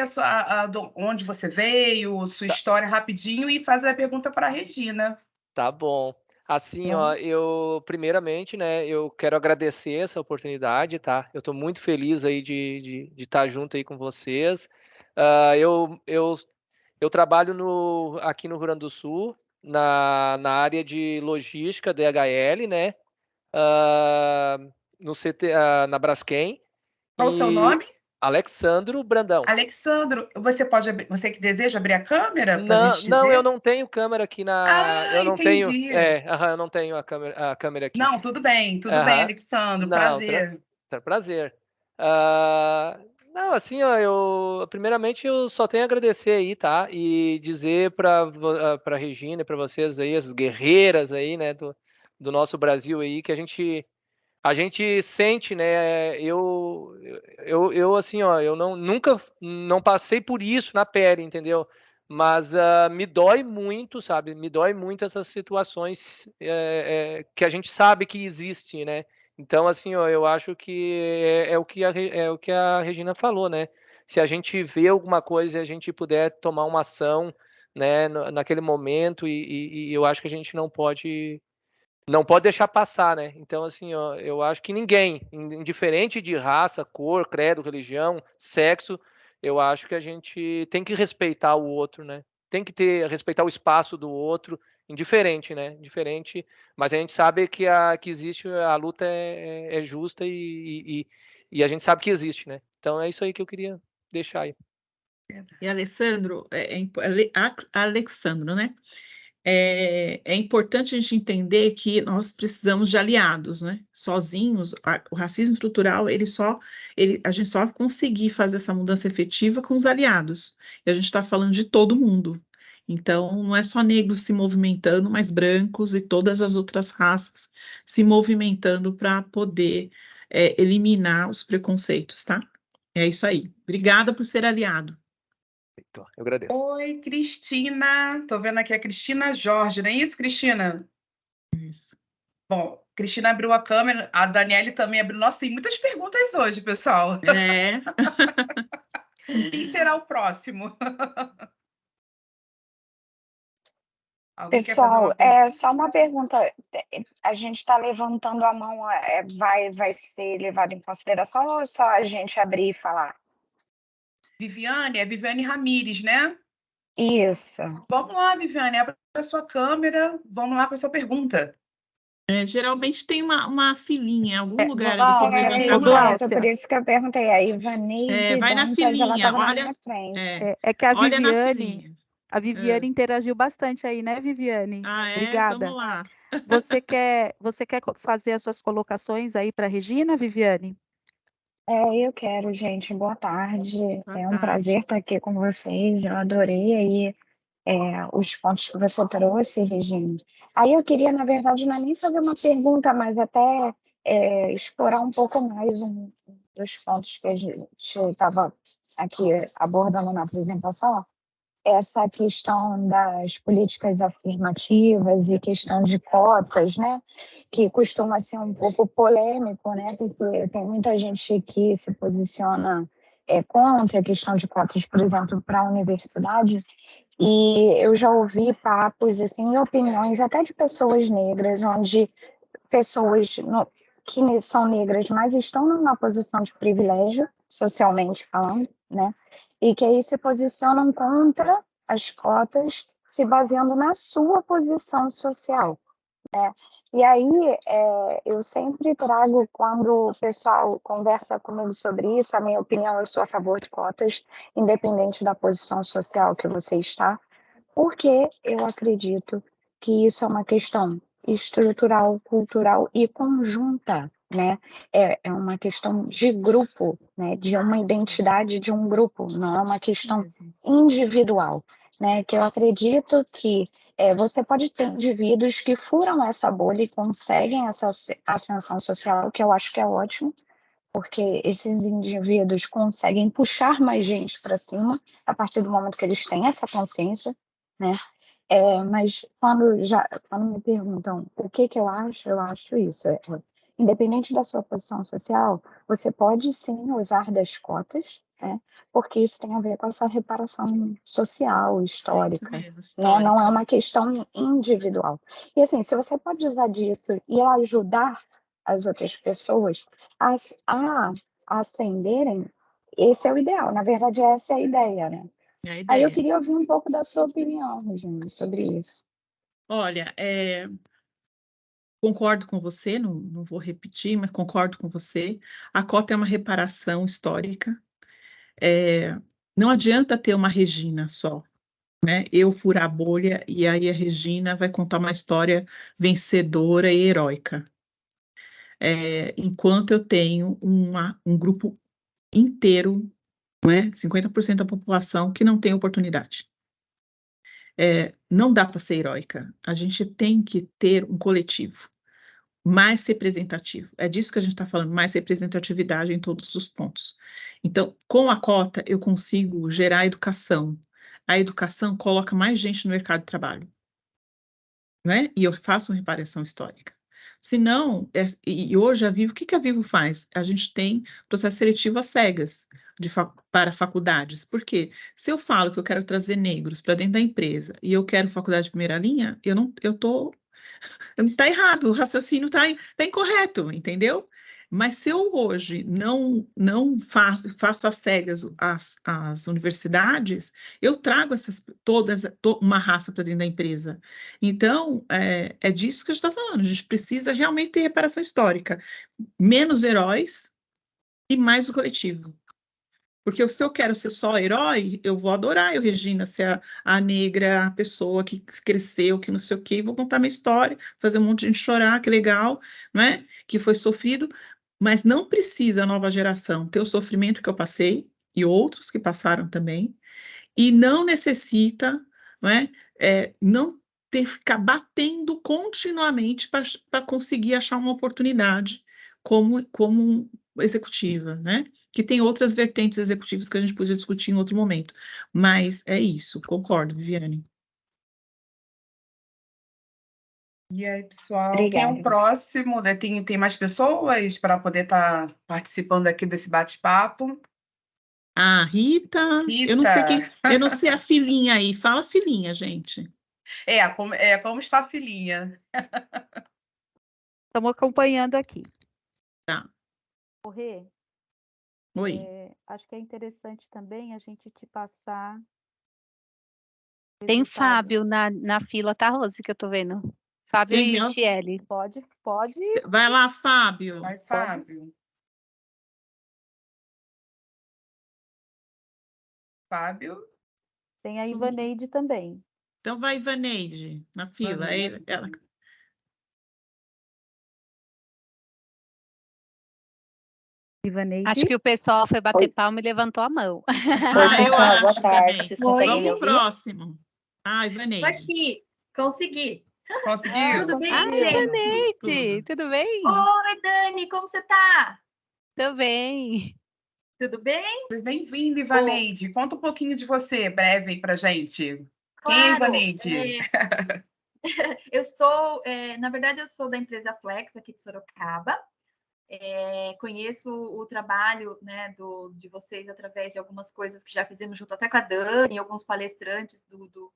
onde você veio, sua Tá, história rapidinho e fazer a pergunta para a Regina. tá bom. Assim, ó, Então, eu, primeiramente, né, eu quero agradecer essa oportunidade, tá? Eu tô muito feliz aí de estar junto aí com vocês. Ah, eu trabalho aqui no Rio Grande do Sul, na área de logística, DHL, né? Ah, no CT, na Braskem. qual o seu E nome? Alexandro Brandão. Alexandro, você que deseja abrir a câmera para a Não, gente te não, eu ver? não tenho câmera aqui Ah, eu não tenho. entendi. Eu não tenho a câmera aqui. Não, tudo bem, Aham. Alexandro, Não, prazer. prazer. Ah, não, assim, ó, primeiramente eu só tenho a agradecer aí, tá? E dizer para Regina e para vocês aí, as guerreiras aí, né, do nosso Brasil aí, que a gente sente, né? Eu assim, ó, eu nunca não passei por isso na pele, entendeu? Mas me dói muito, sabe? Me dói muito essas situações que a gente sabe que existe, né? Então, assim, ó, eu acho que é o que a Regina falou, né? Se a gente vê alguma coisa e a gente puder tomar uma ação, né, naquele momento, e eu acho que a gente não pode deixar passar, né? Então, assim, ó, eu acho que ninguém, indiferente de raça, cor, credo, religião, sexo, eu acho que a gente tem que respeitar o outro, né? Tem que respeitar o espaço do outro, indiferente, né? Diferente, mas a gente sabe que existe, a luta é justa e a gente sabe que existe, né? Então é isso aí que eu queria deixar aí. E Alessandro, Alexandro, né? É importante a gente entender que nós precisamos de aliados, né? Sozinhos, o racismo estrutural, a gente só vai conseguir fazer essa mudança efetiva com os aliados. E a gente está falando de todo mundo. Então, não é só negros se movimentando, mas brancos e todas as outras raças se movimentando para poder eliminar os preconceitos, tá? É isso aí. Obrigada por ser aliado. Então, eu agradeço. Oi, Cristina. Estou vendo aqui a Cristina Jorge, não é isso, Cristina? Isso. Bom, Cristina abriu a câmera, a Daniele também abriu. Nossa, tem muitas perguntas hoje, pessoal. É. Quem será o próximo? Alguém quer fazer Pessoal, uma pergunta? só uma pergunta. A gente está levantando a mão, vai ser levado em consideração ou é só a gente abrir e falar? Viviane, é Viviane Ramires, né? Isso. Vamos lá, Viviane, abre a sua câmera, vamos lá com a sua pergunta. Geralmente tem uma filinha em algum lugar ali Não, quando era levanta a isso, mão. Gláucia. por isso que eu perguntei. A Ivaneide Vai na Dantas, ela filinha, estava na olha, minha frente. É que a olha na Viviane, filinha. a Viviane interagiu bastante aí, né, Viviane? Ah, Obrigada. Vamos lá. Você quer fazer as suas colocações aí para a Regina, Viviane? Eu quero, gente. Boa tarde. Boa É um tarde. prazer estar aqui com vocês. Eu adorei aí os pontos que você trouxe, Regina. Aí eu queria, na verdade, não é nem fazer uma pergunta, mas até explorar um pouco mais um dos pontos que a gente estava aqui abordando na apresentação, essa questão das políticas afirmativas e questão de cotas, né? Que costuma ser um pouco polêmico, né? Porque tem muita gente que se posiciona contra a questão de cotas, por exemplo, para a universidade. E eu já ouvi papos, assim, opiniões até de pessoas negras, onde pessoas que são negras, mas estão numa posição de privilégio, socialmente falando, né? E que aí se posicionam contra as cotas, se baseando na sua posição social, né? E aí eu sempre trago, quando o pessoal conversa comigo sobre isso, a minha opinião, eu sou a favor de cotas, independente da posição social que você está, porque eu acredito que isso é uma questão estrutural, cultural e conjunta, né? É uma questão de grupo, né? De uma identidade de um grupo, não é uma questão individual, né? Que eu acredito que você pode ter indivíduos que furam essa bolha e conseguem essa ascensão social, que eu acho que é ótimo, porque esses indivíduos conseguem puxar mais gente para cima a partir do momento que eles têm essa consciência, né? Mas quando me perguntam o que eu acho isso. Independente da sua posição social, você pode sim usar das cotas, né? Porque isso tem a ver com essa reparação social, histórica, Isso mesmo, né? histórica. Não é uma questão individual. E assim, se você pode usar disso e ajudar as outras pessoas a ascenderem, esse é o ideal. Na verdade, essa é a ideia, né? É a Aí ideia. eu queria ouvir um pouco da sua opinião, Regina, sobre isso. Olha, concordo com você, não vou repetir, mas concordo com você. A cota é uma reparação histórica. Não adianta ter uma Regina só, né? Eu furar a bolha e aí a Regina vai contar uma história vencedora e heróica. Enquanto eu tenho um grupo inteiro, né, 50% da população que não tem oportunidade. Não dá para ser heróica. A gente tem que ter um coletivo mais representativo. É disso que a gente está falando, mais representatividade em todos os pontos. Então, com a cota, eu consigo gerar educação. A educação coloca mais gente no mercado de trabalho, né? E eu faço uma reparação histórica. Se não, e hoje a Vivo, o que a Vivo faz? A gente tem processo seletivo às cegas para faculdades. Por quê? Se eu falo que eu quero trazer negros para dentro da empresa e eu quero faculdade de primeira linha, tá errado, o raciocínio tá incorreto, entendeu? Mas se eu hoje não faço às cegas as universidades, eu trago uma raça para dentro da empresa. Então, é disso que a gente está falando. A gente precisa realmente ter reparação histórica. Menos heróis e mais o coletivo. Porque se eu quero ser só herói, eu vou adorar eu, Regina, ser a negra, a pessoa que cresceu, que não sei o quê, vou contar minha história, fazer um monte de gente chorar, que legal, né? Que foi sofrido, mas não precisa a nova geração ter o sofrimento que eu passei, e outros que passaram também, e não necessita, né, não ficar batendo continuamente para conseguir achar uma oportunidade como executiva, né? Que tem outras vertentes executivas que a gente podia discutir em outro momento. Mas é isso, concordo, Viviane. E aí, pessoal, Obrigada. quem é o próximo, né? Tem mais pessoas para poder estar participando aqui desse bate-papo? Ah, Rita, eu não sei Rita. eu não sei a filhinha aí. Fala filhinha, gente. Como está a filhinha? Estamos acompanhando aqui. Tá. Correr, Oi. acho que é interessante também a gente te passar o Tem resultado. Fábio na fila, tá, Rose, que eu tô vendo? Fábio Quem e é? Tiele. Pode. Vai lá, Fábio. Vai, Fábio. Fábio. Tem a Ivaneide também. Então vai, Ivaneide, na fila. Aí ela... Ivaneide. Acho que o pessoal foi bater palma e levantou a mão. Ah, eu pessoal, boa acho tarde. também. Vocês conseguem me Vamos pro ouvir? próximo. Ah, Tô Ivaneide. aqui, consegui. Conseguiu? Tudo bem, Ah, gente? Ivaneide, tudo bem? Oi, Dani, como você tá? Tô bem. Tudo bem? Bem-vinda, Ivaneide. Conta um pouquinho de você, breve aí pra gente. Quem é Claro, Ivaneide? na verdade, eu sou da empresa Flex, aqui de Sorocaba. Conheço o trabalho, né, de vocês através de algumas coisas que já fizemos junto até com a Dani, alguns palestrantes do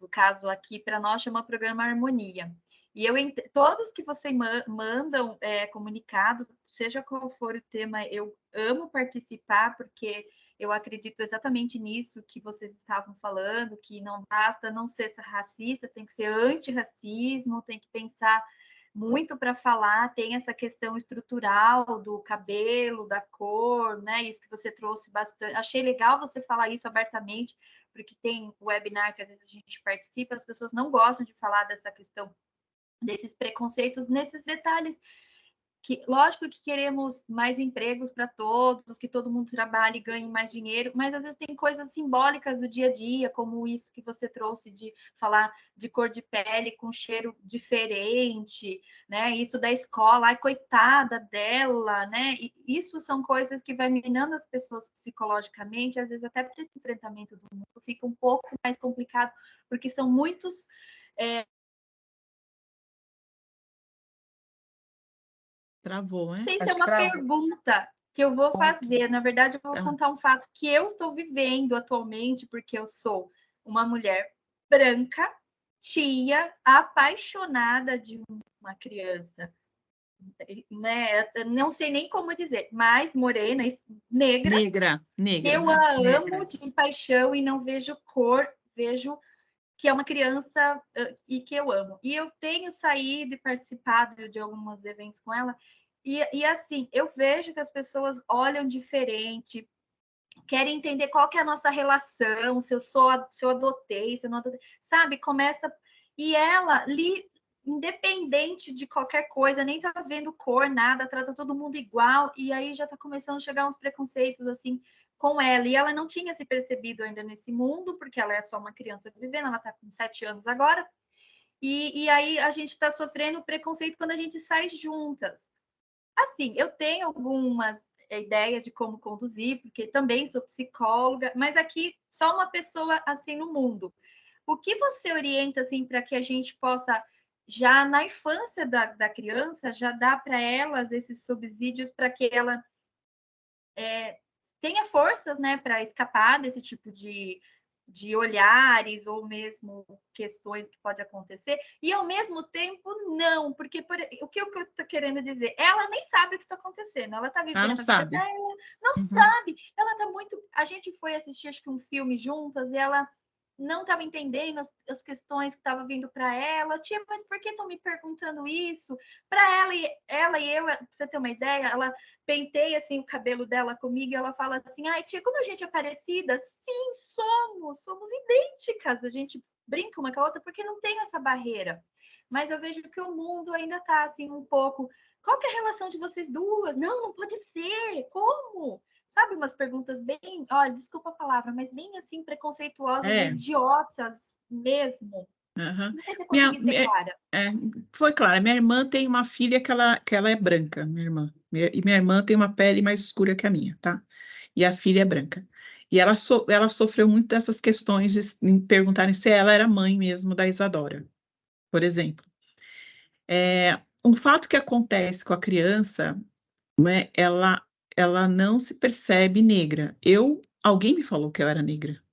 caso aqui para nós chama Programa Harmonia. E todos que vocês mandam comunicado, seja qual for o tema, eu amo participar, porque eu acredito exatamente nisso que vocês estavam falando, que não basta não ser racista, tem que ser antirracismo, tem que pensar muito para falar, tem essa questão estrutural do cabelo, da cor, né? Isso que você trouxe bastante. Achei legal você falar isso abertamente, porque tem webinar que às vezes a gente participa, as pessoas não gostam de falar dessa questão, desses preconceitos, nesses detalhes. Que, lógico que queremos mais empregos para todos, que todo mundo trabalhe e ganhe mais dinheiro, mas às vezes tem coisas simbólicas do dia a dia, como isso que você trouxe de falar de cor de pele com cheiro diferente, né? Isso da escola, ai, coitada dela, né? E isso são coisas que vai minando as pessoas psicologicamente, às vezes até para esse enfrentamento do mundo fica um pouco mais complicado, porque são muitos Travou, hein? sei se Acho é que uma travou. pergunta que eu vou fazer. Na verdade, eu vou Tá. contar um fato que eu estou vivendo atualmente, porque eu sou uma mulher branca, tia, apaixonada de uma criança, né? Não sei nem como dizer, mas morena, negra. Negra. Eu a amo de paixão e não vejo cor, vejo que é uma criança e que eu amo. E eu tenho saído e participado de alguns eventos com ela, e assim, eu vejo que as pessoas olham diferente, querem entender qual que é a nossa relação, se eu adotei, se eu não adotei, sabe? Começa... E ela, independente de qualquer coisa, nem tá vendo cor, nada, trata todo mundo igual, e aí já tá começando a chegar uns preconceitos, assim, com ela. E ela não tinha se percebido ainda nesse mundo, porque ela é só uma criança vivendo, ela tá com 7 anos agora, e aí a gente tá sofrendo preconceito quando a gente sai juntas. Assim, eu tenho algumas ideias de como conduzir, porque também sou psicóloga, mas aqui só uma pessoa assim no mundo. O que você orienta assim para que a gente possa já na infância da criança já dar para elas esses subsídios para que ela tenha forças, né, para escapar desse tipo de olhares ou mesmo questões que pode acontecer, e ao mesmo tempo não, porque o que eu estou querendo dizer, ela nem sabe o que está acontecendo, ela está vivendo Ela não a vida sabe. dela, não sabe, ela está muito... A gente foi assistir acho que um filme juntas e ela não estava entendendo as questões que estavam vindo para ela, tia, mas por que estão me perguntando isso? Para ela e eu, pra você ter uma ideia, ela penteia assim o cabelo dela comigo e ela fala assim, ai tia, como a gente é parecida? Sim, somos idênticas, a gente brinca uma com a outra porque não tem essa barreira, mas eu vejo que o mundo ainda está assim um pouco, qual que é a relação de vocês duas? Não pode ser, como? Sabe, umas perguntas bem, olha, desculpa a palavra, mas bem assim, preconceituosas, idiotas mesmo. Não sei se eu consegui ser clara. Foi clara. Minha irmã tem uma filha que ela é branca, minha irmã. E minha irmã tem uma pele mais escura que a minha, tá? E a filha é branca. E ela sofreu muito dessas questões de perguntarem se ela era mãe mesmo da Isadora, por exemplo. Um fato que acontece com a criança, né, ela não se percebe negra. Alguém me falou que eu era negra.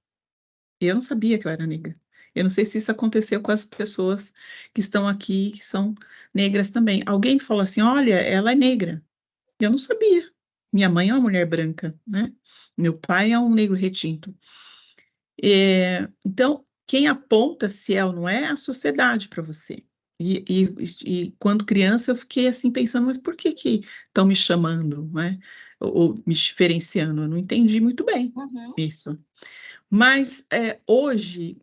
Eu não sabia que eu era negra. Eu não sei se isso aconteceu com as pessoas que estão aqui, que são negras também. Alguém falou assim, olha, ela é negra. Eu não sabia. Minha mãe é uma mulher branca, né? Meu pai é um negro retinto. Então, quem aponta se é ou não é a sociedade para você. E quando criança eu fiquei assim pensando, mas por que estão me chamando, né? Ou me diferenciando? Eu não entendi muito bem isso. Mas hoje,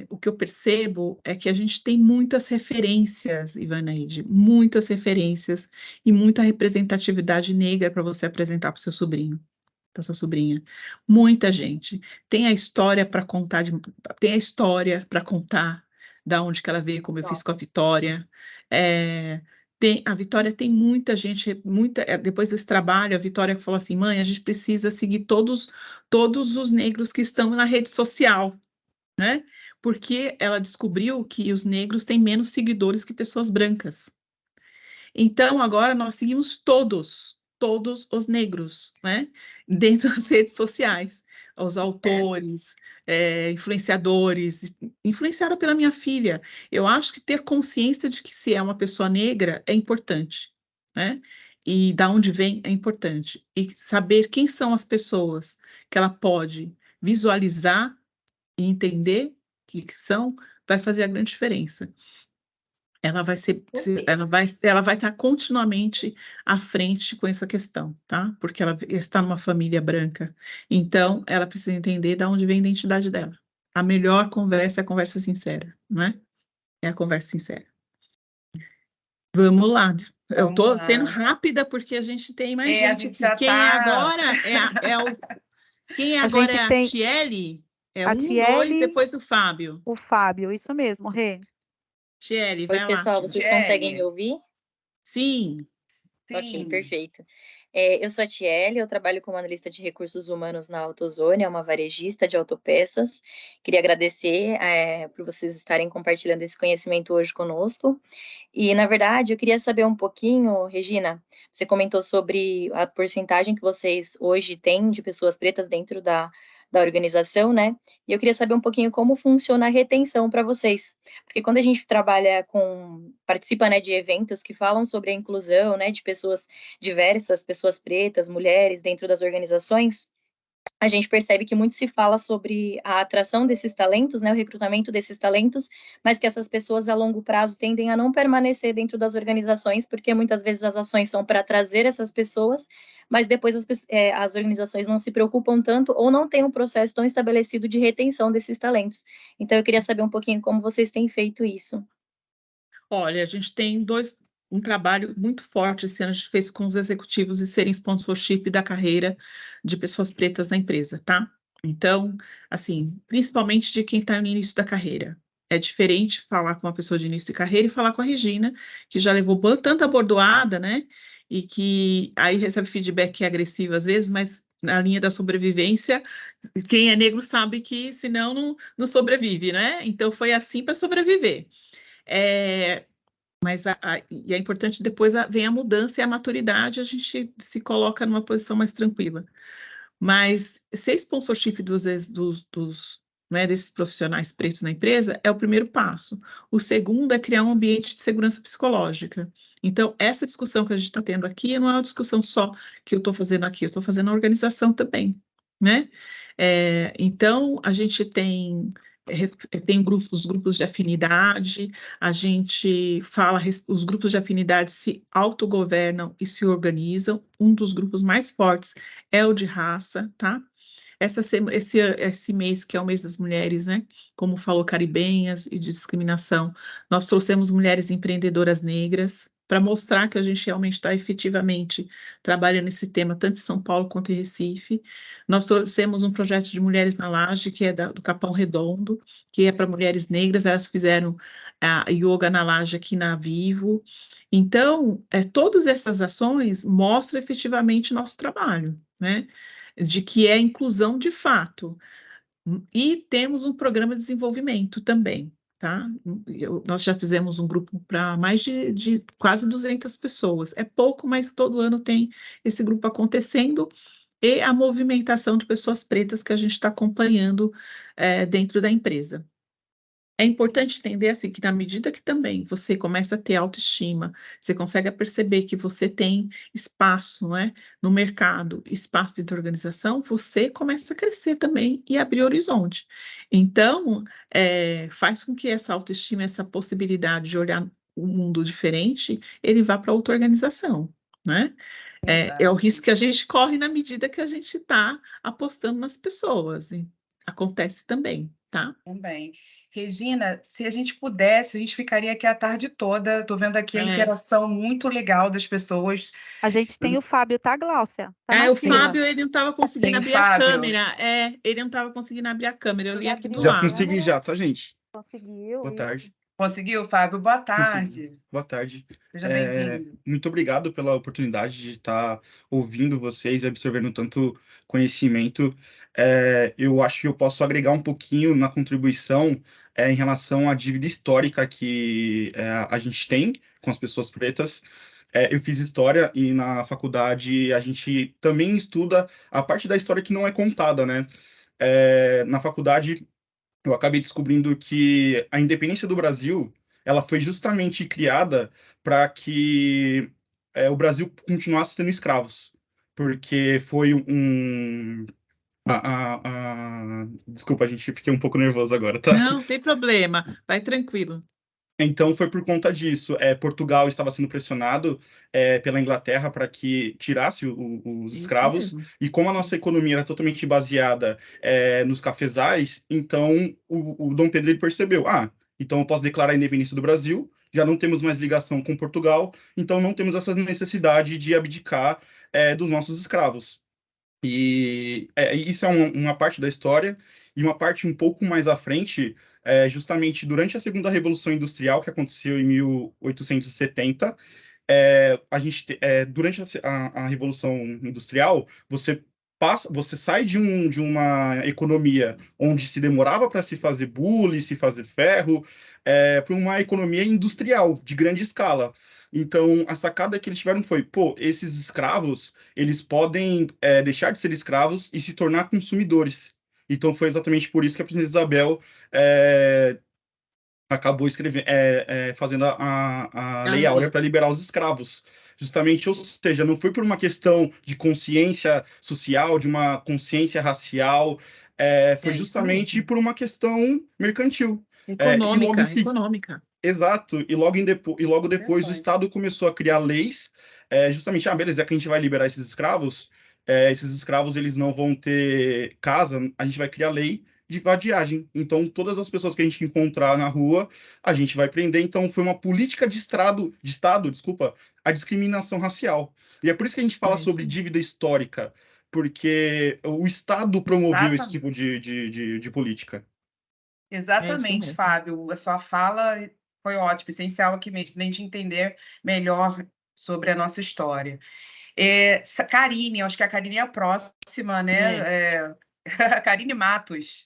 o que eu percebo é que a gente tem muitas referências, Ivaneide, muitas referências e muita representatividade negra para você apresentar para o seu sobrinho, para sua sobrinha. Muita gente. Tem a história para contar, tem a história para contar da onde que ela veio, como eu fiz com a Vitória. A Vitória tem muita gente, depois desse trabalho, a Vitória falou assim, mãe, a gente precisa seguir todos os negros que estão na rede social, né? Porque ela descobriu que os negros têm menos seguidores que pessoas brancas. Então, agora nós seguimos todos os negros, né? Dentro das redes sociais, os autores, influenciadores, influenciada pela minha filha. Eu acho que ter consciência de que se é uma pessoa negra é importante, né? E da onde vem é importante. E saber quem são as pessoas que ela pode visualizar e entender que são, vai fazer a grande diferença. Ela vai estar continuamente à frente com essa questão, tá? Porque ela está numa família branca. Então, ela precisa entender de onde vem a identidade dela. A melhor conversa é a conversa sincera, não é? É a conversa sincera. Vamos lá. Eu estou sendo rápida porque a gente tem mais gente aqui. Quem é agora Quem agora é a Tiele? É a Tiele, 2, depois o Fábio. O Fábio, isso mesmo, Rê. Tiele, vai Oi, lá. pessoal, vocês conseguem me ouvir? Sim. Ok, perfeito. Eu sou a Tiele, eu trabalho como analista de recursos humanos na AutoZone, é uma varejista de autopeças. Queria agradecer por vocês estarem compartilhando esse conhecimento hoje conosco. E, na verdade, eu queria saber um pouquinho, Regina, você comentou sobre a porcentagem que vocês hoje têm de pessoas pretas dentro da organização, né? E eu queria saber um pouquinho como funciona a retenção para vocês. Porque quando a gente participa, né, de eventos que falam sobre a inclusão, né, de pessoas diversas, pessoas pretas, mulheres dentro das organizações, a gente percebe que muito se fala sobre a atração desses talentos, né, o recrutamento desses talentos, mas que essas pessoas a longo prazo tendem a não permanecer dentro das organizações, porque muitas vezes as ações são para trazer essas pessoas, mas depois as organizações não se preocupam tanto ou não têm um processo tão estabelecido de retenção desses talentos. Então, eu queria saber um pouquinho como vocês têm feito isso. Olha, a gente tem um trabalho muito forte esse ano, a gente fez com os executivos e serem sponsorship da carreira de pessoas pretas na empresa, tá? Então, assim, principalmente de quem está no início da carreira. É diferente falar com uma pessoa de início de carreira e falar com a Regina, que já levou tanta bordoada, né? E que aí recebe feedback agressivo às vezes, mas na linha da sobrevivência, quem é negro sabe que senão não sobrevive, né? Então foi assim para sobreviver. Mas é importante depois vem a mudança e a maturidade, a gente se coloca numa posição mais tranquila. Mas ser sponsorship né, desses profissionais pretos na empresa é o primeiro passo. O segundo é criar um ambiente de segurança psicológica. Então, essa discussão que a gente está tendo aqui não é uma discussão só que eu estou fazendo aqui, eu estou fazendo na organização também, né? Então, a gente tem os grupos de afinidade, a gente fala, os grupos de afinidade se autogovernam e se organizam. Um dos grupos mais fortes é o de raça, tá? Esse mês, que é o mês das mulheres, né? Como falou, caribenhas e de discriminação, nós trouxemos mulheres empreendedoras negras para mostrar que a gente realmente está efetivamente trabalhando esse tema, tanto em São Paulo quanto em Recife. Nós trouxemos um projeto de Mulheres na Laje, que é do Capão Redondo, que é para mulheres negras, elas fizeram a yoga na laje aqui na Vivo. Então, todas essas ações mostram efetivamente nosso trabalho, né? De que é inclusão de fato. E temos um programa de desenvolvimento também, tá? Nós já fizemos um grupo para mais de quase 200 pessoas. É pouco, mas todo ano tem esse grupo acontecendo e a movimentação de pessoas pretas que a gente está acompanhando dentro da empresa. É importante entender assim que na medida que também você começa a ter autoestima, você consegue perceber que você tem espaço, não é, no mercado, espaço dentro da organização, você começa a crescer também e abrir horizonte. Então, faz com que essa autoestima, essa possibilidade de olhar o mundo diferente, ele vá para outra organização, né? É o risco que a gente corre na medida que a gente está apostando nas pessoas. E acontece também, tá? Também. Regina, se a gente pudesse, a gente ficaria aqui a tarde toda. Estou vendo aqui a interação muito legal das pessoas. A gente tem o Fábio, tá, Gláucia? Tá o na fila. Fábio, ele não estava conseguindo Tem abrir Fábio. a câmera. Ele não estava conseguindo abrir a câmera. Eu li aqui do Já lado. consegui já, tá, gente? Conseguiu, Boa isso. tarde. Conseguiu, Fábio? Boa Consegui. tarde. Boa tarde. Seja bem-vindo. Muito obrigado pela oportunidade de estar ouvindo vocês e absorvendo tanto conhecimento. Eu acho que eu posso agregar um pouquinho na contribuição em relação à dívida histórica que a gente tem com as pessoas pretas. Eu fiz história e na faculdade a gente também estuda a parte da história que não é contada, né? Na faculdade eu acabei descobrindo que a independência do Brasil, ela foi justamente criada para que o Brasil continuasse tendo escravos, porque foi desculpa, gente, fiquei um pouco nervoso agora, tá? Não tem problema, vai tranquilo. Então foi por conta disso. Portugal estava sendo pressionado pela Inglaterra para que tirasse os Isso escravos, mesmo. e como a nossa economia era totalmente baseada nos cafezais, então o Dom Pedro ele percebeu, então eu posso declarar a independência do Brasil, já não temos mais ligação com Portugal, então não temos essa necessidade de abdicar dos nossos escravos. E isso é uma parte da história, e uma parte um pouco mais à frente, justamente durante a Segunda Revolução Industrial, que aconteceu em 1870, durante a Revolução Industrial, você sai de uma economia onde se demorava para se fazer bule, se fazer ferro, para uma economia industrial, de grande escala. Então, a sacada que eles tiveram foi, esses escravos, eles podem deixar de ser escravos e se tornar consumidores. Então, foi exatamente por isso que a Princesa Isabel acabou fazendo a Lei Áurea para liberar os escravos. Justamente, ou seja, não foi por uma questão de consciência social, de uma consciência racial, foi justamente por uma questão mercantil. Econômica. Exato, e logo depois o Estado começou a criar leis, justamente, beleza, é que a gente vai liberar esses escravos eles não vão ter casa, a gente vai criar lei de vadiagem. Então, todas as pessoas que a gente encontrar na rua, a gente vai prender. Então, foi uma política de Estado, desculpa, a discriminação racial. E é por isso que a gente fala sobre dívida histórica, porque o Estado promoveu esse tipo de política. Exatamente, Fábio. A sua fala foi ótima, essencial aqui mesmo, para a gente entender melhor sobre a nossa história. Karine, acho que a Karine é a próxima, né? Karine Matos.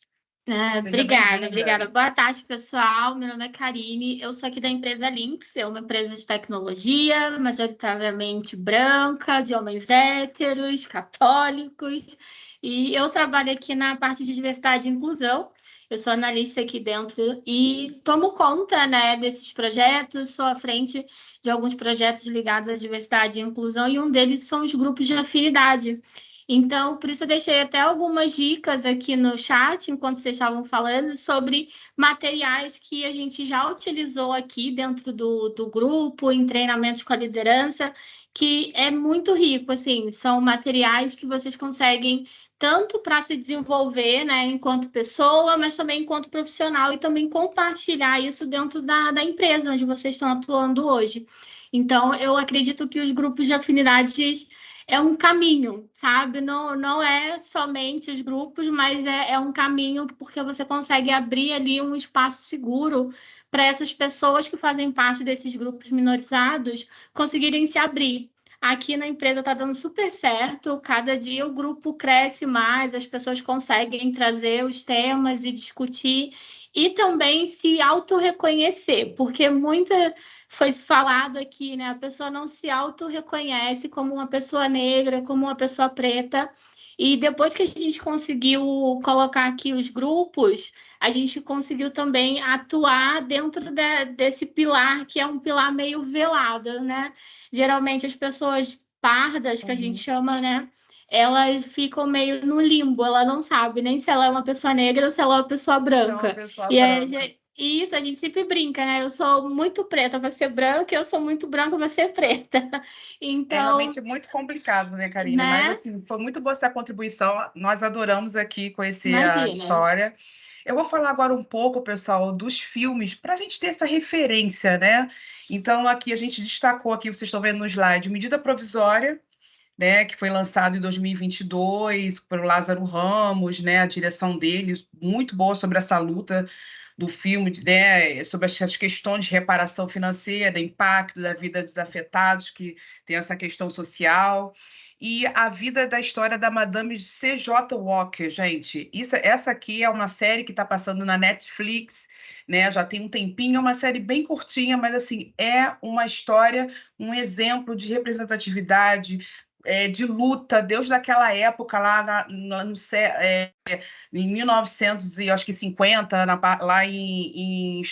Obrigada. Boa tarde, pessoal. Meu nome é Karine, eu sou aqui da empresa Lynx, é uma empresa de tecnologia, majoritariamente branca, de homens héteros, católicos, e eu trabalho aqui na parte de diversidade e inclusão. Eu sou analista aqui dentro e tomo conta, né, desses projetos, sou à frente de alguns projetos ligados à diversidade e inclusão, e um deles são os grupos de afinidade. Então, por isso eu deixei até algumas dicas aqui no chat, enquanto vocês estavam falando, sobre materiais que a gente já utilizou aqui dentro do grupo, em treinamentos com a liderança, que é muito rico, assim, são materiais que vocês conseguem tanto para se desenvolver, né, enquanto pessoa, mas também enquanto profissional, e também compartilhar isso dentro da empresa onde vocês estão atuando hoje. Então, eu acredito que os grupos de afinidades é um caminho, sabe? Não é somente os grupos, mas é um caminho porque você consegue abrir ali um espaço seguro para essas pessoas que fazem parte desses grupos minorizados conseguirem se abrir. Aqui na empresa está dando super certo, cada dia o grupo cresce mais, as pessoas conseguem trazer os temas e discutir e também se autorreconhecer, porque foi falado aqui, né? A pessoa não se autorreconhece como uma pessoa negra, como uma pessoa preta, E depois que a gente conseguiu colocar aqui os grupos, a gente conseguiu também atuar dentro desse pilar, que é um pilar meio velado, né? Geralmente as pessoas pardas, que a gente chama, né? Elas ficam meio no limbo, ela não sabe nem se ela é uma pessoa negra ou se ela é uma pessoa branca. E isso, a gente sempre brinca, né? Eu sou muito preta para ser branca, eu sou muito branca para ser preta. Então, é realmente muito complicado, né, Karine? Né? Mas, assim, foi muito boa essa contribuição. Nós adoramos aqui conhecer Imagina. a história. Eu vou falar agora um pouco, pessoal, dos filmes, para a gente ter essa referência, né? Então, aqui a gente destacou, aqui vocês estão vendo no slide, Medida Provisória, né, que foi lançado em 2022 pelo Lázaro Ramos, né, a direção dele, muito boa sobre essa luta do filme, né, sobre as questões de reparação financeira, impacto da vida dos afetados, que tem essa questão social, e a vida da história da Madame C.J. Walker, gente. Essa aqui é uma série que está passando na Netflix, né, já tem um tempinho, é uma série bem curtinha, mas assim, é uma história, um exemplo de representatividade, de luta, desde daquela época lá em 1950, lá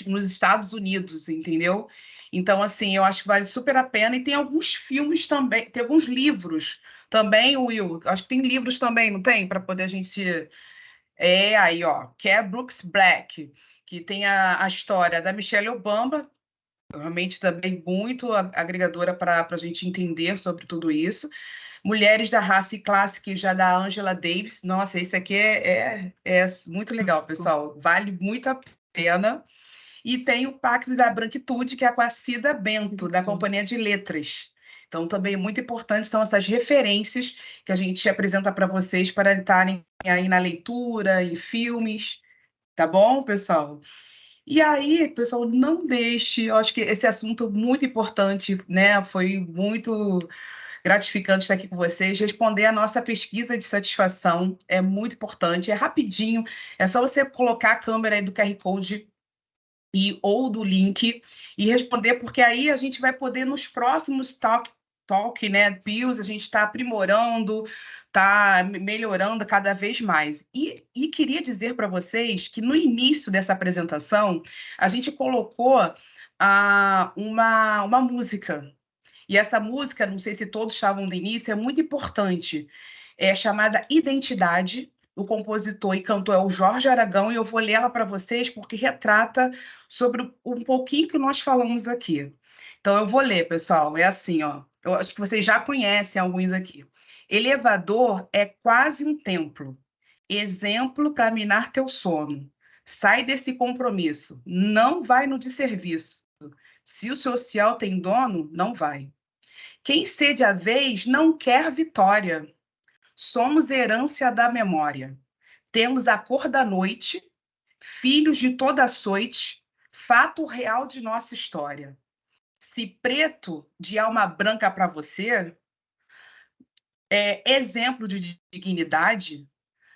nos Estados Unidos, entendeu? Então, assim, eu acho que vale super a pena. E tem alguns filmes também, tem alguns livros também, Will. Acho que tem livros também, não tem? Para poder a gente... aí, ó, que é Brooks Black, que tem a história da Michelle Obama, realmente também muito agregadora para a gente entender sobre tudo isso. Mulheres da Raça e Classe, que já da Angela Davis. Nossa, esse aqui é muito legal, Nossa, pessoal. Vale muito a pena. E tem o Pacto da Branquitude, que é com a Cida Bento, da Companhia de Letras. Então, também muito importante são essas referências que a gente apresenta para vocês para estarem aí na leitura, em filmes. Tá bom, pessoal? E aí, pessoal, não deixe, eu acho que esse assunto é muito importante, né? Foi muito gratificante estar aqui com vocês. Responder a nossa pesquisa de satisfação é muito importante, é rapidinho, é só você colocar a câmera aí do QR Code ou do link e responder, porque aí a gente vai poder nos próximos talk, né, Pills, a gente está aprimorando, está melhorando cada vez mais. E queria dizer para vocês que no início dessa apresentação, a gente colocou uma música. E essa música, não sei se todos estavam no início, é muito importante. É chamada Identidade. O compositor e cantor é o Jorge Aragão, e eu vou ler ela para vocês porque retrata sobre um pouquinho que nós falamos aqui. Então, eu vou ler, pessoal. É assim, ó. Eu acho que vocês já conhecem alguns aqui. Elevador é quase um templo. Exemplo para minar teu sono. Sai desse compromisso. Não vai no desserviço. Se o social tem dono, não vai. Quem cede a vez não quer vitória. Somos herência da memória. Temos a cor da noite, filhos de toda açoite, fato real de nossa história. Se preto de alma branca para você é exemplo de dignidade,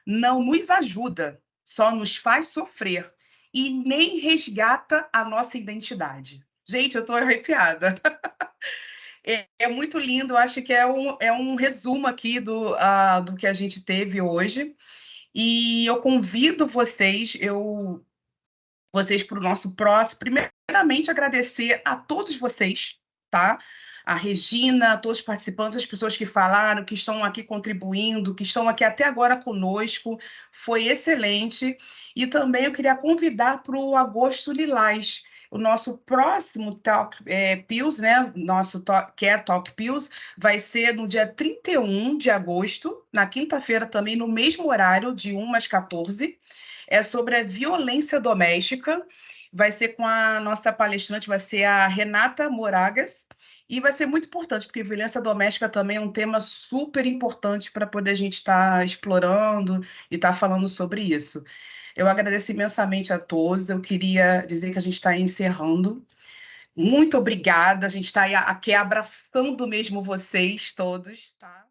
não nos ajuda, só nos faz sofrer e nem resgata a nossa identidade. Gente, eu estou arrepiada. É muito lindo, acho que é um resumo aqui do que a gente teve hoje. E eu convido vocês para o nosso próximo. Primeiramente, agradecer a todos vocês, tá? A Regina, a todos os participantes, as pessoas que falaram, que estão aqui contribuindo, que estão aqui até agora conosco. Foi excelente. E também eu queria convidar para o Agosto Lilás. O nosso próximo Talk Pills, né? Nosso Care Talk Pills, vai ser no dia 31 de agosto, na quinta-feira também, no mesmo horário, de 1 às 14. É sobre a violência doméstica. Vai ser com a nossa palestrante, vai ser a Renata Moragas. E vai ser muito importante, porque violência doméstica também é um tema super importante para poder a gente estar explorando e estar falando sobre isso. Eu agradeço imensamente a todos. Eu queria dizer que a gente está encerrando. Muito obrigada. A gente está aqui abraçando mesmo vocês todos, tá?